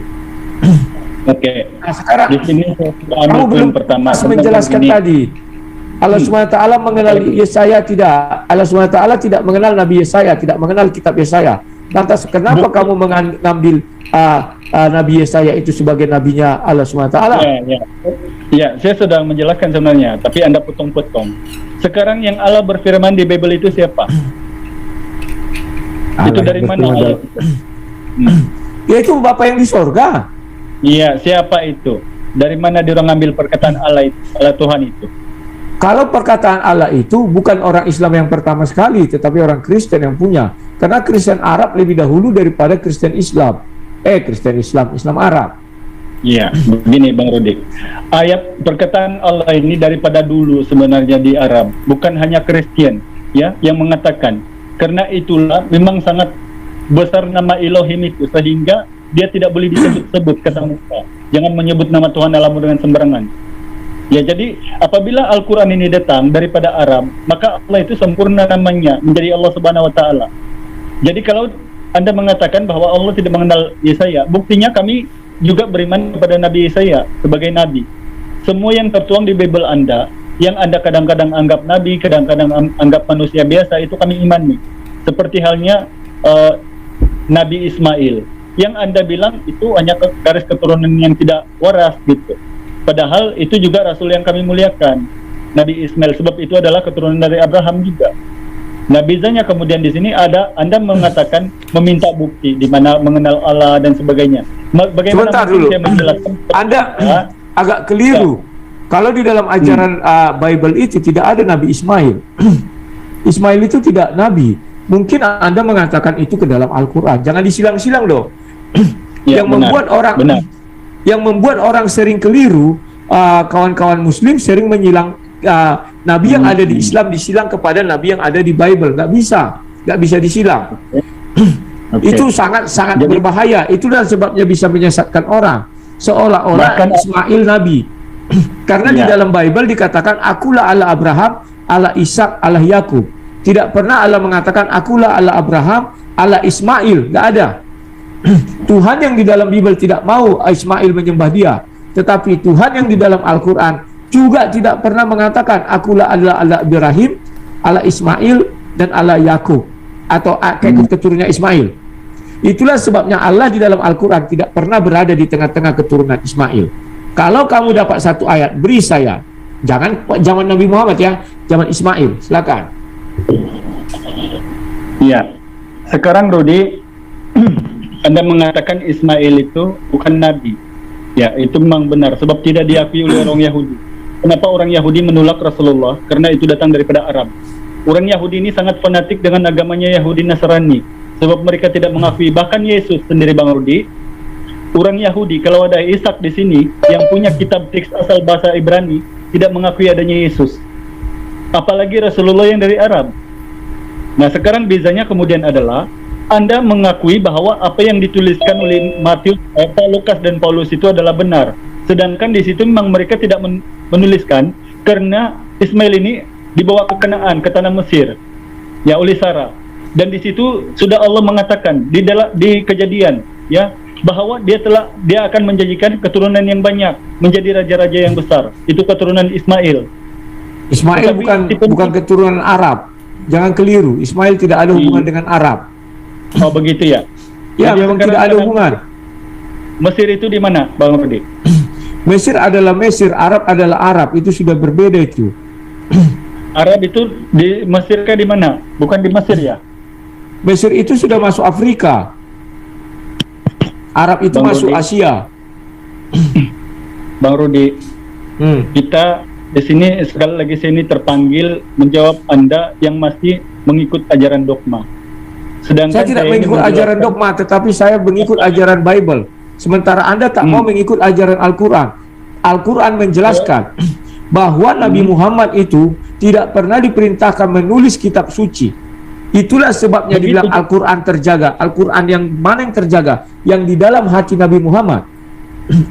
Oke. Nah, sekarang Di sini saya kamu belum pertama menjelaskan tadi. Allah SWT mengenal Yesaya tidak. Allah SWT tidak mengenal Nabi Yesaya, tidak mengenal kitab Yesaya. Lantas kenapa kamu mengambil Nabi Yesaya itu sebagai nabinya Allah SWT? Ya, saya sedang menjelaskan sebenarnya, tapi Anda potong-potong. Sekarang yang Allah berfirman di Bible itu siapa? Itu dari mana Allah? Yaitu Bapa yang di sorga. Iya, siapa itu? Dari mana dia orang ambil perkataan Allah itu, Allah Tuhan itu? Kalau perkataan Allah itu bukan orang Islam yang pertama sekali, tetapi orang Kristen yang punya. Karena Kristen Arab lebih dahulu daripada Kristen Islam. Kristen Islam, Islam Arab. Iya, begini Bang Rudi. Ayat perkataan Allah ini daripada dulu sebenarnya di Arab, bukan hanya Kristen ya yang mengatakan. Karena itulah memang sangat besar nama Elohim itu sehingga dia tidak boleh disebut-sebut, kata Musa. Jangan menyebut nama Tuhan Allahmu dengan sembarangan. Ya, jadi apabila Al-Quran ini datang daripada Arab, maka Allah itu sempurna namanya menjadi Allah Subhanahu Wa Taala. Jadi kalau Anda mengatakan bahwa Allah tidak mengenal Yesaya, buktinya kami juga beriman kepada Nabi Yesaya sebagai Nabi. Semua yang tertuang di Bible Anda, yang Anda kadang-kadang anggap Nabi, kadang-kadang anggap manusia biasa, itu kami imani. Seperti halnya Nabi Ismail, yang Anda bilang itu hanya garis keturunan yang tidak waras gitu. Padahal itu juga Rasul yang kami muliakan, Nabi Ismail, sebab itu adalah keturunan dari Abraham juga. Nah, bezanya kemudian di sini ada Anda mengatakan meminta bukti di mana mengenal Allah dan sebagainya. Bagaimana Sebentar dulu. saya menjelaskan? Anda agak keliru. Kalau di dalam ajaran Bible itu tidak ada Nabi Ismail. Ismail itu tidak nabi. Mungkin Anda mengatakan itu ke dalam Al-Quran. Jangan disilang-silang dong. Ya, Yang membuat orang sering keliru, kawan-kawan Muslim sering menyilang Nabi yang ada di Islam disilang kepada Nabi yang ada di Bible. Nggak bisa disilang. Itu sangat berbahaya. Itulah sebabnya bisa menyesatkan orang. Seolah-olah Ismail Nabi. Karena di dalam Bible dikatakan akulah Allah Abraham, Allah Ishak, Allah Yakub. Tidak pernah Allah mengatakan akulah Allah Abraham, Allah Ismail. Nggak ada. Tuhan yang di dalam Bible tidak mau Ismail menyembah dia, tetapi Tuhan yang di dalam Al-Quran juga tidak pernah mengatakan akulah Allah Ibrahim, Allah Ismail, dan Allah Yakub, atau keturunannya Ismail. Itulah sebabnya Allah di dalam Al-Quran tidak pernah berada di tengah-tengah keturunan Ismail. Kalau kamu dapat satu ayat, beri saya. Jangan zaman Nabi Muhammad ya, zaman Ismail. Silakan. Ya, sekarang Rudi, Anda mengatakan Ismail itu bukan Nabi. Ya, itu memang benar, sebab tidak diakui oleh orang Yahudi. Kenapa orang Yahudi menolak Rasulullah? Karena itu datang daripada Arab. Orang Yahudi ini sangat fanatik dengan agamanya Yahudi Nasrani, sebab mereka tidak mengakui bahkan Yesus sendiri, Bang Rudi. Orang Yahudi, kalau ada Ishak di sini yang punya kitab teks asal bahasa Ibrani, tidak mengakui adanya Yesus. Apalagi Rasulullah yang dari Arab. Nah, sekarang bezanya kemudian adalah Anda mengakui bahwa apa yang dituliskan oleh Lukas dan Paulus itu adalah benar. Sedangkan di situ memang mereka tidak menuliskan karena Ismail ini dibawa ke Kanaan, ke tanah Mesir, ya, oleh Sarah. Dan di situ sudah Allah mengatakan di Kejadian, ya, bahwa dia akan menjanjikan keturunan yang banyak, menjadi raja-raja yang besar. Itu keturunan Ismail. Ismail bukan keturunan Arab. Jangan keliru. Ismail tidak ada hubungan dengan Arab. Oh, begitu ya? Ya, memang tidak ada hubungan. Mesir itu di mana, Bang Rudi? Mesir adalah Mesir, Arab adalah Arab. Itu sudah berbeda itu. Arab itu di Mesir kah di mana? Bukan di Mesir ya? Mesir itu sudah masuk Afrika. Arab itu Bang masuk Rudi. Asia. Bang Rudi, kita di sini sekali lagi saya terpanggil menjawab Anda yang masih mengikut ajaran dogma. Sedangkan Saya tidak mengikut ajaran dogma, tetapi saya mengikut ajaran Bible. sementara Anda tak mau mengikut ajaran Al-Quran. Al-Quran menjelaskan bahwa Nabi Muhammad itu tidak pernah diperintahkan menulis kitab suci. Itulah sebabnya dibilang Al-Quran terjaga. Al-Quran yang mana yang terjaga? Yang di dalam hati Nabi Muhammad.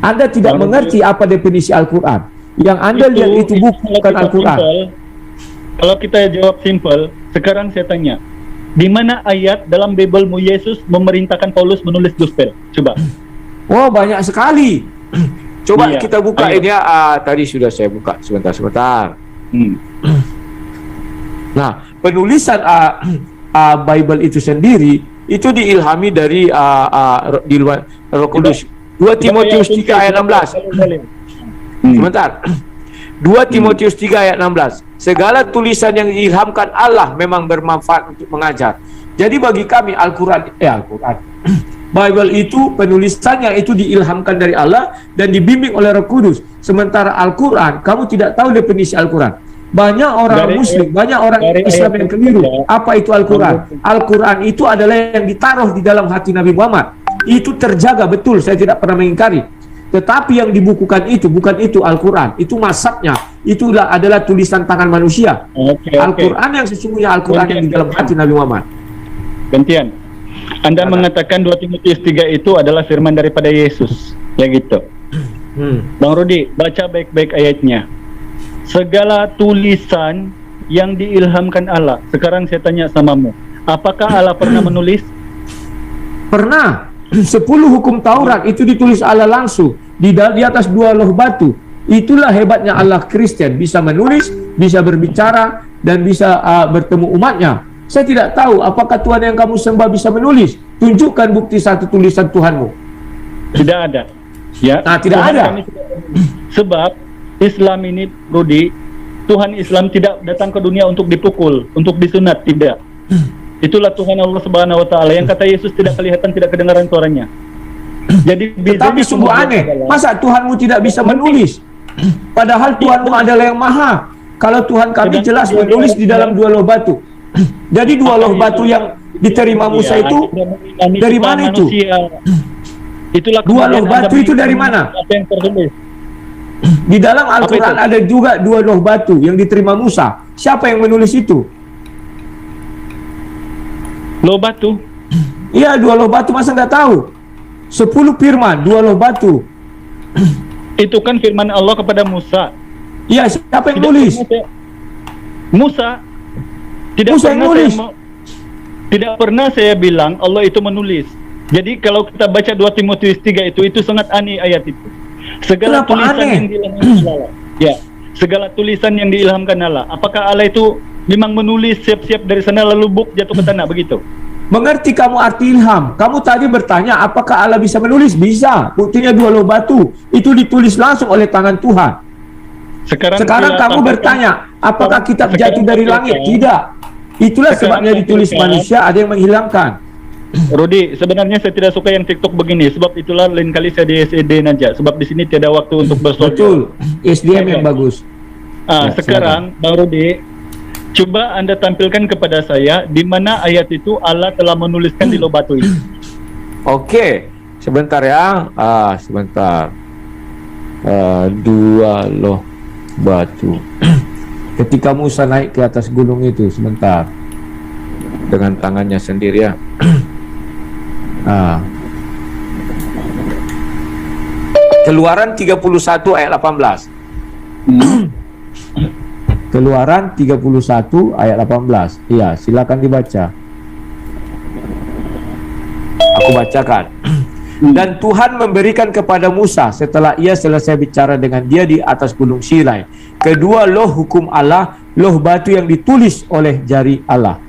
Anda tidak mengerti apa definisi Al-Quran. Yang Anda lihat itu bukan Al-Quran. Kalau kita jawab simpel, sekarang saya tanya, di mana ayat dalam Biblemu Yesus memerintahkan Paulus menulis gospel? Coba. Oh, banyak sekali. Coba Iya, kita buka ayo. ini ya. Tadi sudah saya buka. Sebentar. Nah, penulisan Bible itu sendiri itu diilhami dari di luar Roh Kudus. 2 Timotius 3 ayat 16. Sebentar. 2 Timotius 3 ayat 16. Segala tulisan yang diilhamkan Allah memang bermanfaat untuk mengajar. Jadi bagi kami Al-Quran Bible itu penulisannya itu diilhamkan dari Allah dan dibimbing oleh Roh Kudus. Sementara Al-Quran, kamu tidak tahu definisi Al-Quran. Banyak orang Muslim, banyak orang Islam yang keliru. Apa itu Al-Quran? Al-Quran itu adalah yang ditaruh di dalam hati Nabi Muhammad. Itu terjaga, betul, saya tidak pernah mengingkari. Tetapi yang dibukukan itu bukan itu Al-Quran, itu masabnya, itulah adalah tulisan tangan manusia. Al-Quran yang sesungguhnya Al-Quran yang di dalam hati Nabi Muhammad. Gantian. Anda mengatakan 2 Timotius 3 itu adalah firman daripada Yesus. Ya gitu. Bang Rudi, baca baik-baik ayatnya. Segala tulisan yang diilhamkan Allah. Sekarang saya tanya samamu, apakah Allah pernah menulis? Pernah. 10 hukum Taurat itu ditulis Allah langsung di atas 2 loh batu. Itulah hebatnya Allah Kristen, bisa menulis, bisa berbicara, dan bisa bertemu umatnya. Saya tidak tahu apakah Tuhan yang kamu sembah bisa menulis. Tunjukkan bukti satu tulisan Tuhanmu. Tidak ada. Ya. Nah, tidak Tuhan ada. Sebab Islam ini, Rudi, Tuhan Islam tidak datang ke dunia untuk dipukul, untuk disunat, tidak. Itulah Tuhan Allah Subhanahu wa taala yang kata Yesus tidak kelihatan, tidak kedengaran suaranya. Jadi Tetapi sungguh aneh, masa Tuhanmu tidak bisa menulis? Padahal Tuhanmu adalah yang maha. Kalau Tuhan kami jelas menulis di dalam 2 loh batu. Jadi 2 loh batu yang diterima Musa itu dari mana itu? Itulah 2 loh batu itu dari mana? Apa yang tertulis? Di dalam Al-Quran ada juga 2 loh batu yang diterima Musa. Siapa yang menulis itu? Loh batu? Iya, 2 loh batu, masa nggak tahu? 10 firman, 2 loh batu. Itu kan firman Allah kepada Musa. Iya, siapa yang nulis? Musa. Tidak Musa yang pernah nulis. Tidak pernah saya bilang Allah itu menulis. Jadi kalau kita baca 2 Timotius 3 itu sangat aneh ayat itu. Segala Kenapa tulisan aneh? yang diilhamkan Allah. Ya, segala tulisan yang diilhamkan Allah. Apakah Allah itu memang menulis siap-siap dari sana lalu buk jatuh ke tanah begitu? Mengerti kamu arti ilham? Kamu tadi bertanya apakah Allah bisa menulis? Bisa. Buktinya 2 loh batu. Itu ditulis langsung oleh tangan Tuhan. Sekarang kamu bertanya apakah kitab jatuh dari langit? Tidak. Itulah sebabnya ditulis manusia, ada yang menghilangkan. Rudi, sebenarnya saya tidak suka yang TikTok begini. Sebab itulah lain kali saya di SED aja. Sebab di sini tidak waktu untuk bersoal. Betul. SDM yang bagus. Ya, sekarang Bang Rudi, coba Anda tampilkan kepada saya di mana ayat itu Allah telah menuliskan di loh batu itu. Oke, sebentar ya. Sebentar. 2 loh batu. Ketika Musa naik ke atas gunung itu, sebentar, dengan tangannya sendiri ya. Keluaran 31 ayat 18. Keluaran 31 ayat 18. Iya, silakan dibaca. Aku bacakan. Dan Tuhan memberikan kepada Musa setelah ia selesai bicara dengan dia di atas gunung Sinai kedua loh hukum Allah, loh batu yang ditulis oleh jari Allah.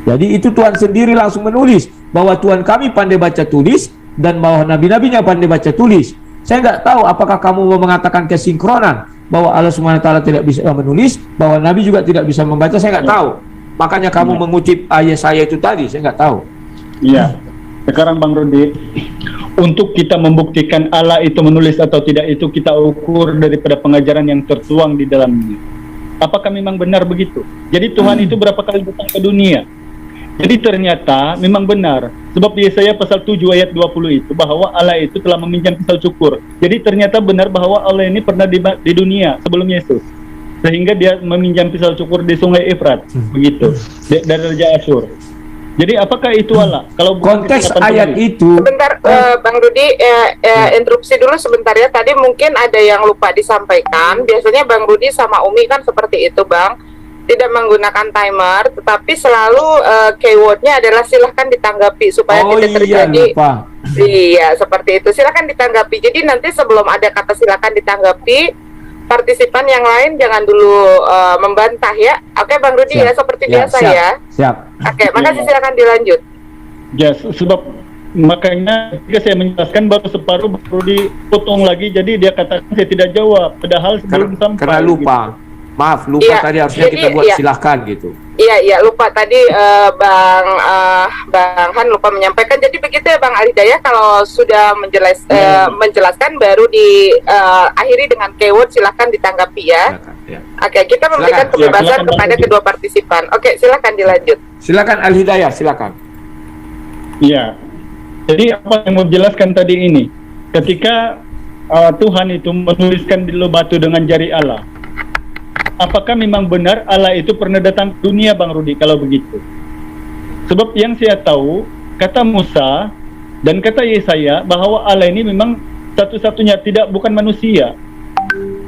Jadi itu Tuhan sendiri langsung menulis bahwa Tuhan kami pandai baca tulis dan bahwa nabi-nabinya pandai baca tulis. Saya nggak tahu apakah kamu mau mengatakan kesinkronan bahwa Allah SWT tidak bisa menulis, bahwa nabi juga tidak bisa membaca. Saya nggak tahu. Makanya kamu mengutip ayat saya itu tadi, saya nggak tahu. Iya. Sekarang Bang Rudi, untuk kita membuktikan Allah itu menulis atau tidak itu kita ukur daripada pengajaran yang tertuang di dalamnya. Apakah memang benar begitu? Jadi Tuhan itu berapa kali datang ke dunia? Jadi ternyata memang benar, sebab di Yesaya pasal 7 ayat 20 itu bahwa Allah itu telah meminjam pisau cukur. Jadi ternyata benar bahwa Allah ini pernah di dunia sebelum Yesus, sehingga dia meminjam pisau cukur di sungai Efrat, begitu, dari Raja Asyur. Jadi apakah itu Allah? Kalau bukan Konteks kesalahan ayat penulis. itu, Sebentar, Bang Rudi, interupsi dulu sebentar ya. Tadi mungkin ada yang lupa disampaikan. Biasanya Bang Rudi sama Umi kan seperti itu, Bang. Tidak menggunakan timer, tetapi selalu keywordnya adalah silahkan ditanggapi supaya oh tidak iya terjadi. lupa. Iya, seperti itu. Silahkan ditanggapi. Jadi nanti sebelum ada kata silahkan ditanggapi, partisipan yang lain jangan dulu membantah ya. Oke, Bang Rudi Siap. ya, seperti Ya, biasa siap. ya. Siap. Oke, makasih, silakan dilanjut. Yes, sebab makanya ketika saya menjelaskan baru separuh baru dipotong lagi, jadi dia katakan saya tidak jawab, padahal sebelum sampai. Karena lupa. Gitu. Maaf, lupa Iya, tadi harusnya jadi, kita buat iya. silahkan gitu. Iya, lupa tadi Bang Han lupa menyampaikan. Jadi begitu ya Bang Ali Daya, kalau sudah menjelaskan baru diakhiri dengan keyword silahkan ditanggapi ya. Silakan, ya. Oke, kita memberikan Silakan. kebebasan Silakan, Bang kepada Rudi. kedua partisipan. Oke, silakan dilanjut. Silakan Al Hidayah, silakan. Iya. Jadi apa yang mau jelaskan tadi ini? Ketika Tuhan itu menuliskan di batu dengan jari Allah, apakah memang benar Allah itu pernah datang ke dunia, Bang Rudi, kalau begitu? Sebab yang saya tahu, kata Musa dan kata Yesaya bahwa Allah ini memang satu-satunya, bukan manusia.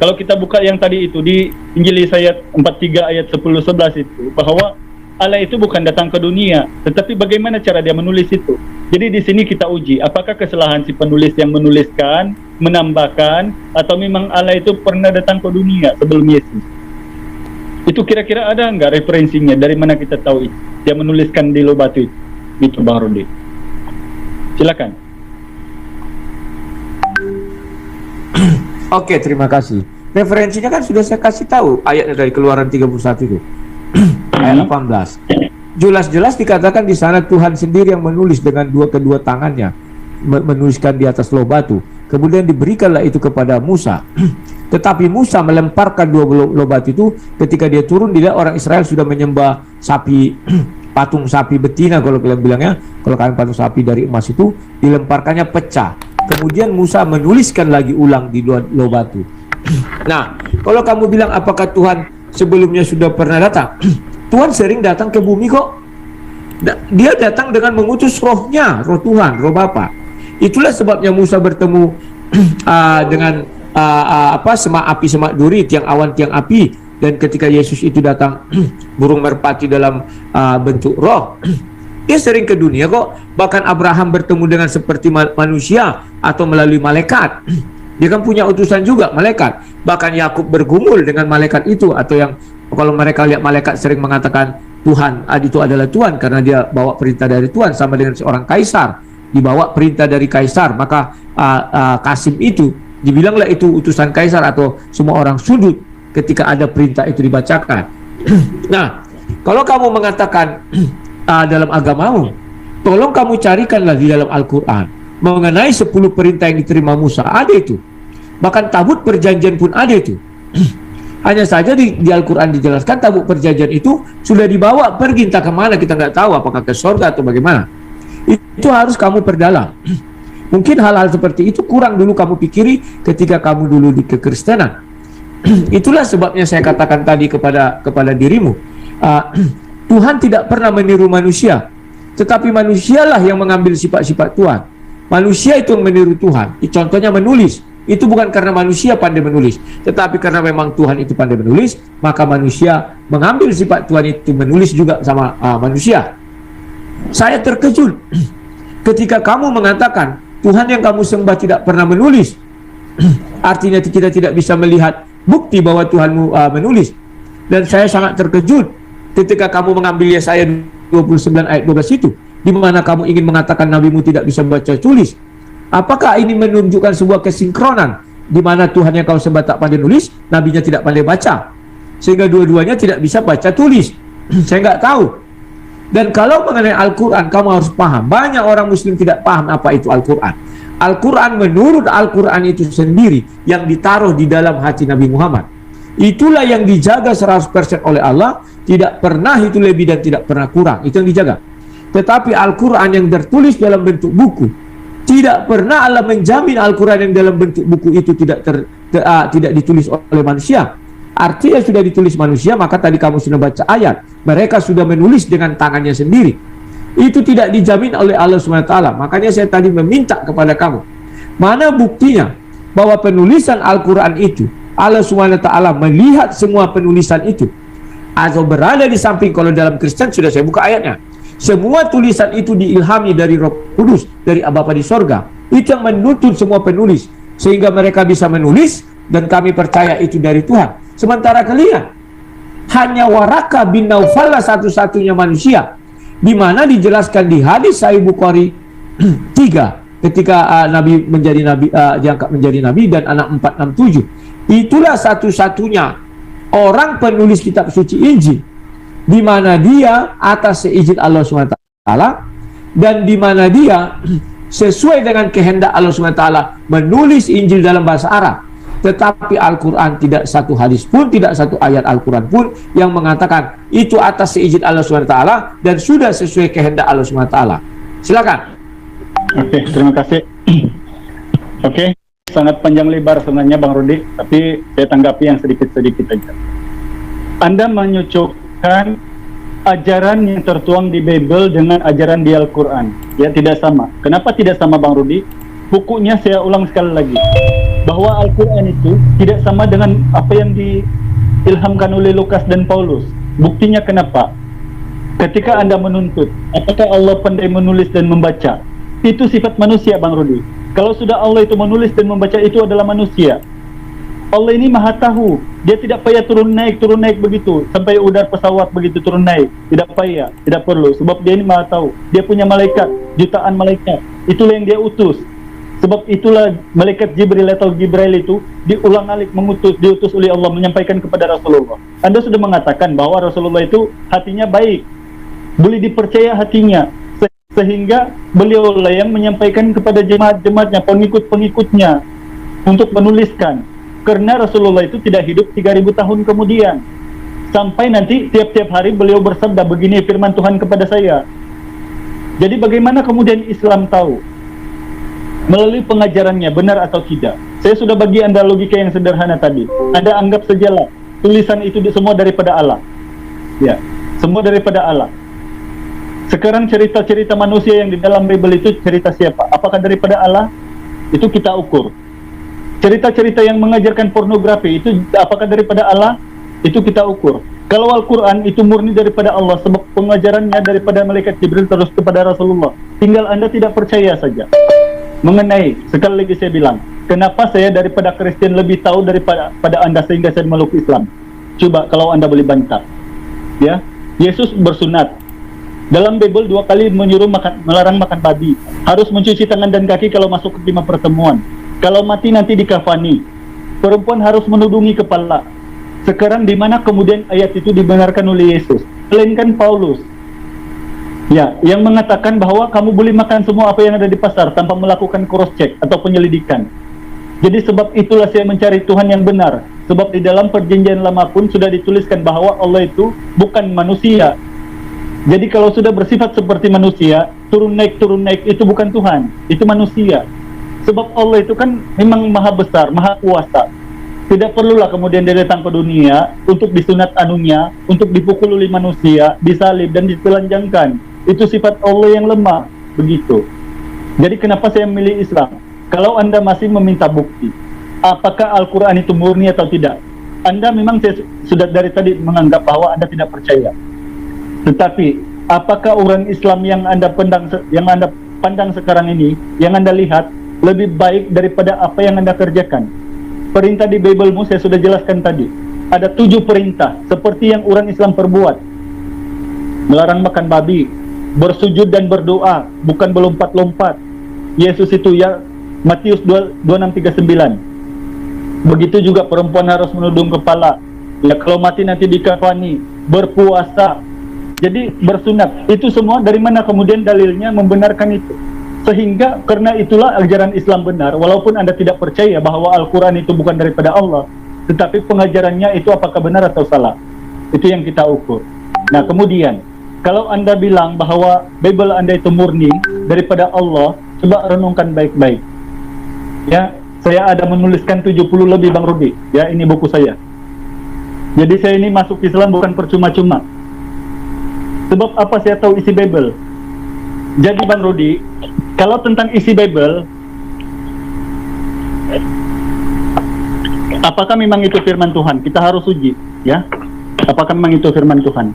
Kalau kita buka yang tadi itu di Injil Yesaya 43 ayat 10-11 itu, bahwa Allah itu bukan datang ke dunia, tetapi bagaimana cara dia menulis itu. Jadi di sini kita uji, apakah kesalahan si penulis yang menuliskan, menambahkan, atau memang Allah itu pernah datang ke dunia sebelum Yesus. Itu kira-kira ada nggak referensinya? Dari mana kita tahu itu? Dia menuliskan di batu itu. Itu Bang Rudi. Silakan. Oke, terima kasih. Referensinya kan sudah saya kasih tahu ayatnya dari Keluaran 31 itu. Ayat 18. Jelas-jelas dikatakan di sana Tuhan sendiri yang menulis dengan kedua tangannya, menuliskan di atas loh batu. Kemudian diberikanlah itu kepada Musa. Tetapi Musa melemparkan dua loh batu itu ketika dia turun, dilihat orang Israel sudah menyembah sapi, patung sapi betina kalau kalian bilangnya, kalau kalian patung sapi dari emas itu, dilemparkannya pecah. Kemudian Musa menuliskan lagi ulang di loh batu. Nah, kalau kamu bilang apakah Tuhan sebelumnya sudah pernah datang? Tuhan sering datang ke bumi kok. Dia datang dengan mengutus rohnya, roh Tuhan, roh Bapa. Itulah sebabnya Musa bertemu dengan semak api, semak duri, tiang awan, tiang api. Dan ketika Yesus itu datang burung merpati dalam bentuk roh. Dia sering ke dunia kok. Bahkan Abraham bertemu dengan seperti manusia atau melalui malaikat. Dia kan punya utusan juga, malaikat. Bahkan Yakub bergumul dengan malaikat itu, atau yang kalau mereka lihat malaikat sering mengatakan Tuhan, itu adalah Tuhan karena dia bawa perintah dari Tuhan, sama dengan seorang kaisar dibawa perintah dari kaisar, maka Kasim itu dibilanglah itu utusan kaisar atau semua orang sujud ketika ada perintah itu dibacakan. Nah, kalau kamu mengatakan dalam agamamu, tolong kamu carikanlah di dalam Al-Quran mengenai 10 perintah yang diterima Musa, ada itu. Bahkan tabut perjanjian pun ada itu. Hanya saja di Al-Quran dijelaskan tabut perjanjian itu sudah dibawa pergi entah kemana, kita nggak tahu apakah ke surga atau bagaimana. Itu harus kamu perdalam. Mungkin hal-hal seperti itu kurang dulu kamu pikiri ketika kamu dulu di kekristenan. Itulah sebabnya saya katakan tadi kepada dirimu, Tuhan tidak pernah meniru manusia, tetapi manusialah yang mengambil sifat-sifat Tuhan. Manusia itu yang meniru Tuhan. Contohnya menulis. Itu bukan karena manusia pandai menulis, tetapi karena memang Tuhan itu pandai menulis, maka manusia mengambil sifat Tuhan itu menulis juga sama manusia. Saya terkejut ketika kamu mengatakan Tuhan yang kamu sembah tidak pernah menulis. Artinya kita tidak bisa melihat bukti bahwa Tuhanmu menulis. Dan saya sangat terkejut ketika kamu mengambil Yesaya 29 ayat 12 itu, di mana kamu ingin mengatakan nabimu tidak bisa baca tulis. Apakah ini menunjukkan sebuah kesinkronan di mana Tuhan yang kau sembah tak pandai nulis, nabinya tidak pandai baca, sehingga dua-duanya tidak bisa baca tulis? Saya nggak tahu. Dan kalau mengenai Al-Quran, kamu harus paham, banyak orang muslim tidak paham apa itu Al-Quran. Al-Quran menurut Al-Quran itu sendiri yang ditaruh di dalam hati Nabi Muhammad. Itulah yang dijaga 100% oleh Allah, tidak pernah itu lebih dan tidak pernah kurang. Itu yang dijaga. Tetapi Al-Quran yang tertulis dalam bentuk buku, tidak pernah Allah menjamin Al-Quran yang dalam bentuk buku itu tidak ditulis oleh manusia. Artinya sudah ditulis manusia, maka tadi kamu sudah baca ayat, mereka sudah menulis dengan tangannya sendiri. Itu tidak dijamin oleh Allah SWT. Makanya saya tadi meminta kepada kamu, mana buktinya bahwa penulisan Al-Quran itu Allah SWT melihat semua penulisan itu, atau berada di samping? Kalau dalam Kristen sudah saya buka ayatnya, semua tulisan itu diilhami dari Roh Kudus, dari Bapa di sorga. Itu yang menuntut semua penulis, sehingga mereka bisa menulis, dan kami percaya itu dari Tuhan. Sementara kalian hanya Waraka bin Naufal satu-satunya manusia, di mana dijelaskan di hadis Sahih Bukhari 3, ketika Nabi menjadi nabi, diangkat menjadi nabi, dan anak 467. Itulah satu-satunya orang penulis kitab suci Injil, di mana dia atas seizin Allah SWT, dan di mana dia sesuai dengan kehendak Allah SWT menulis Injil dalam bahasa Arab. Tetapi Al-Quran tidak satu hadis pun, tidak satu ayat Al-Quran pun yang mengatakan itu atas seizin Allah SWT dan sudah sesuai kehendak Allah SWT. Silakan. Oke, terima kasih. Oke, sangat panjang lebar sebenarnya Bang Rudi, tapi saya tanggapi yang sedikit-sedikit aja. Anda menyocokkan ajaran yang tertuang di Bible dengan ajaran di Al-Quran. Ya, tidak sama. Kenapa tidak sama Bang Rudi? Bukunya saya ulang sekali lagi, bahwa Al-Quran itu tidak sama dengan apa yang diilhamkan oleh Lukas dan Paulus. Buktinya kenapa? Ketika Anda menuntut, apakah Allah pandai menulis dan membaca? Itu sifat manusia Bang Rudi. Kalau sudah Allah itu menulis dan membaca, itu adalah manusia. Allah ini maha tahu. Dia tidak payah turun naik begitu, sampai udara pesawat begitu turun naik. Tidak payah, tidak perlu. Sebab dia ini maha tahu. Dia punya malaikat, jutaan malaikat. Itulah yang dia utus. Sebab itulah malaikat Jibril atau Jibril itu diulang-alik diutus oleh Allah menyampaikan kepada Rasulullah. Anda sudah mengatakan bahwa Rasulullah itu hatinya baik, boleh dipercaya hatinya, sehingga beliau lah yang menyampaikan kepada jemaat-jemaatnya, pengikut-pengikutnya untuk menuliskan. Karena Rasulullah itu tidak hidup 3000 tahun kemudian, sampai nanti tiap-tiap hari beliau bersabda, begini firman Tuhan kepada saya. Jadi bagaimana kemudian Islam tahu melalui pengajarannya benar atau tidak? Saya sudah bagi Anda logika yang sederhana tadi. Anda anggap sajalah tulisan itu semua daripada Allah. Ya, semua daripada Allah. Sekarang cerita-cerita manusia yang di dalam Bible itu cerita siapa? Apakah daripada Allah? Itu kita ukur. Cerita-cerita yang mengajarkan pornografi itu apakah daripada Allah? Itu kita ukur. Kalau Al-Quran itu murni daripada Allah, sebab pengajarannya daripada malaikat Jibril terus kepada Rasulullah, tinggal Anda tidak percaya saja. Mengenai, sekali lagi saya bilang, kenapa saya daripada Kristen lebih tahu daripada Anda sehingga saya meluk Islam? Coba kalau Anda boleh bantah. Ya, Yesus bersunat. Dalam Bible 2 kali menyuruh melarang makan babi. Harus mencuci tangan dan kaki kalau masuk ke khemah pertemuan. Kalau mati nanti dikafani. Perempuan harus menudungi kepala. Sekarang di mana kemudian ayat itu dibenarkan oleh Yesus? Melainkan Paulus. Ya, yang mengatakan bahwa kamu boleh makan semua apa yang ada di pasar tanpa melakukan cross check atau penyelidikan. Jadi sebab itulah saya mencari Tuhan yang benar. Sebab di dalam perjanjian lama pun sudah dituliskan bahwa Allah itu bukan manusia. Jadi kalau sudah bersifat seperti manusia, turun naik itu bukan Tuhan, itu manusia. Sebab Allah itu kan memang maha besar, maha kuasa. Tidak perlulah kemudian dia datang ke dunia untuk disunat anunya, untuk dipukul oleh manusia, disalib dan ditelanjangkan. Itu sifat Allah yang lemah, begitu. Jadi kenapa saya memilih Islam? Kalau Anda masih meminta bukti, apakah Al-Quran itu murni atau tidak? Anda memang sudah dari tadi menganggap bahwa Anda tidak percaya. Tetapi apakah orang Islam yang Anda pandang sekarang ini, yang Anda lihat lebih baik daripada apa yang Anda kerjakan? Perintah di Bible-mu saya sudah jelaskan tadi. Ada 7 perintah seperti yang orang Islam perbuat. Melarang makan babi, bersujud dan berdoa, bukan berlompat-lompat. Yesus itu ya, Matius 26:39. Begitu juga perempuan harus menudung kepala. Ya, kalau mati nanti dikafani, berpuasa. Jadi bersunat. Itu semua dari mana kemudian dalilnya membenarkan itu? Sehingga karena itulah ajaran Islam benar, walaupun Anda tidak percaya bahwa Al-Quran itu bukan daripada Allah, tetapi pengajarannya itu apakah benar atau salah, itu yang kita ukur. Nah kemudian kalau Anda bilang bahwa Bible Anda itu murni daripada Allah, coba renungkan baik-baik. Ya, saya ada menuliskan 70 lebih Bang Rudi. Ya, ini buku saya. Jadi saya ini masuk Islam bukan percuma-cuma. Sebab apa saya tahu isi Bible. Jadi Bang Rudi, kalau tentang isi Bible, apakah memang itu firman Tuhan? Kita harus uji, ya. Apakah memang itu firman Tuhan?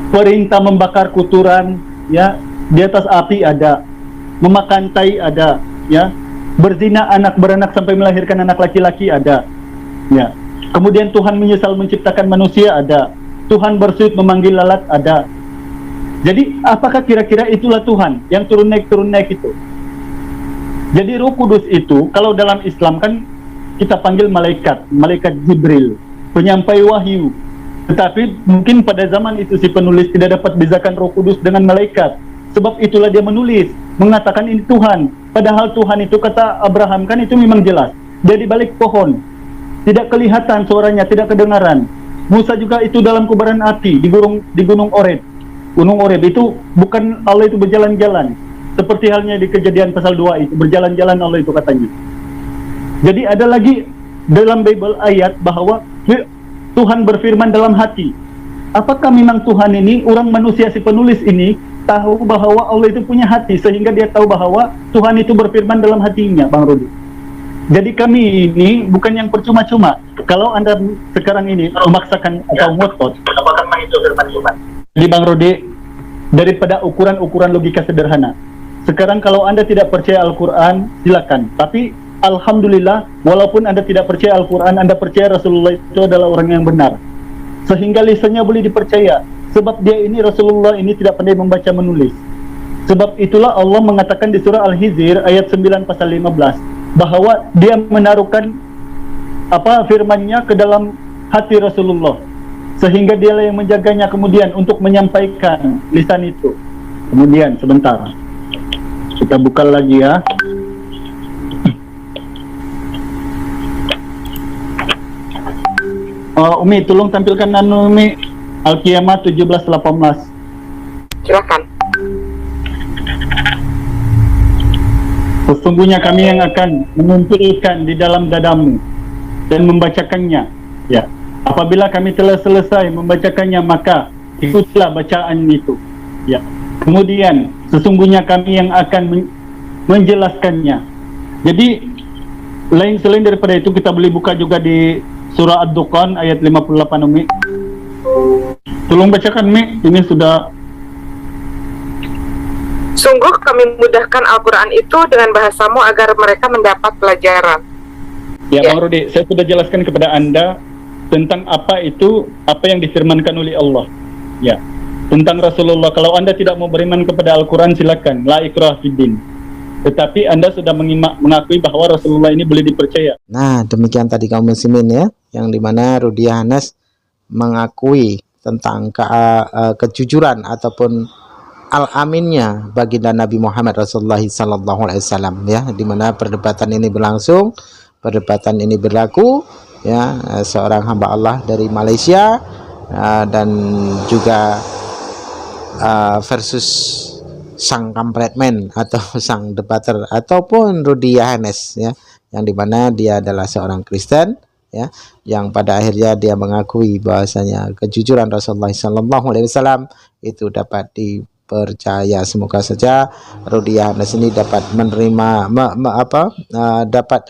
Perintah membakar kuturan, ya, di atas api ada, memakan tai ada, ya, berzina anak beranak sampai melahirkan anak laki-laki ada, ya. Kemudian Tuhan menyesal menciptakan manusia ada, Tuhan bersuit memanggil lalat ada. Jadi apakah kira-kira itulah Tuhan yang turun naik itu? Jadi Roh Kudus itu kalau dalam Islam kan kita panggil malaikat Jibril, penyampai wahyu. Tetapi mungkin pada zaman itu si penulis tidak dapat bezakan Roh Kudus dengan malaikat. Sebab itulah dia menulis, mengatakan ini Tuhan. Padahal Tuhan itu kata Abraham kan itu memang jelas. Dia di balik pohon. Tidak kelihatan suaranya, tidak kedengaran. Musa juga itu dalam kobaran api di Gunung Oreb. Gunung Oreb itu bukan Allah itu berjalan-jalan. Seperti halnya di Kejadian pasal 2 itu, berjalan-jalan Allah itu katanya. Jadi ada lagi dalam Bible ayat bahwa Tuhan berfirman dalam hati. Apakah memang Tuhan ini, orang manusia si penulis ini, tahu bahwa Allah itu punya hati, sehingga dia tahu bahwa Tuhan itu berfirman dalam hatinya, Bang Rudi. Jadi kami ini bukan yang percuma-cuma. Kalau Anda sekarang ini memaksakan atau ngotot, apakah memang itu firman Tuhan? Jadi Bang Rudi, daripada ukuran-ukuran logika sederhana. Sekarang kalau Anda tidak percaya Al-Quran, silakan. Tapi Alhamdulillah, walaupun Anda tidak percaya Al-Quran, Anda percaya Rasulullah itu adalah orang yang benar. Sehingga lisannya boleh dipercaya. Sebab dia ini, Rasulullah ini tidak pandai membaca menulis. Sebab itulah Allah mengatakan di surah Al-Hijr ayat 9 pasal 15. Bahwa dia menaruhkan firmannya ke dalam hati Rasulullah. Sehingga dialah yang menjaganya kemudian untuk menyampaikan lisan itu. Kemudian, sebentar. Kita buka lagi ya. Umi, tolong tampilkan Umi Al-Qiyamah 17:18. Silakan. Sesungguhnya kami yang akan mengumpulkan di dalam dadamu dan membacakannya. Ya, apabila kami telah selesai membacakannya, maka ikutlah bacaan itu. Ya. Kemudian sesungguhnya kami yang akan menjelaskannya. Jadi selain daripada itu kita boleh buka juga di surah Ad-Dukhan ayat 58 Umi. Tolong bacakan Mi, ini sudah. Sungguh kami mudahkan Al-Quran itu dengan bahasamu agar mereka mendapat pelajaran. Ya, Bang Rudi, saya sudah jelaskan kepada Anda tentang apa yang difirmankan oleh Allah. Ya, tentang Rasulullah. Kalau Anda tidak mau beriman kepada Al-Quran, silakan. La ikrah fiddin. Tetapi Anda sudah mengakui bahwa Rasulullah ini boleh dipercaya. Nah, demikian tadi kaum muslimin ya, yang dimana Rudi Yohanes mengakui tentang kejujuran ataupun al-aminnya baginda Nabi Muhammad Rasulullah SAW ya, dimana perdebatan ini berlangsung, perdebatan ini berlaku ya, seorang hamba Allah dari Malaysia dan juga versus sang kampretman atau sang debater ataupun Rudi Yohanes ya, yang dimana dia adalah seorang Kristen ya, yang pada akhirnya dia mengakui bahwasanya kejujuran Rasulullah SAW itu dapat dipercaya. Semoga saja Rudi Yohanes ini dapat menerima dapat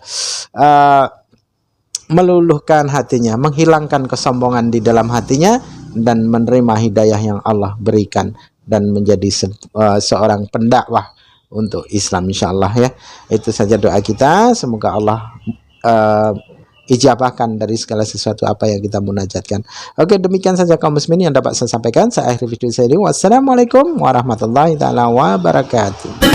meluluhkan hatinya, menghilangkan kesombongan di dalam hatinya dan menerima hidayah yang Allah berikan dan menjadi seorang pendakwah untuk Islam insyaallah ya. Itu saja doa kita, semoga Allah ijabahkan dari segala sesuatu apa yang kita munajatkan. Oke, demikian saja kaum muslimin yang dapat saya sampaikan. Saya akhiri video saya ini. Wassalamualaikum warahmatullahi taala wabarakatuh.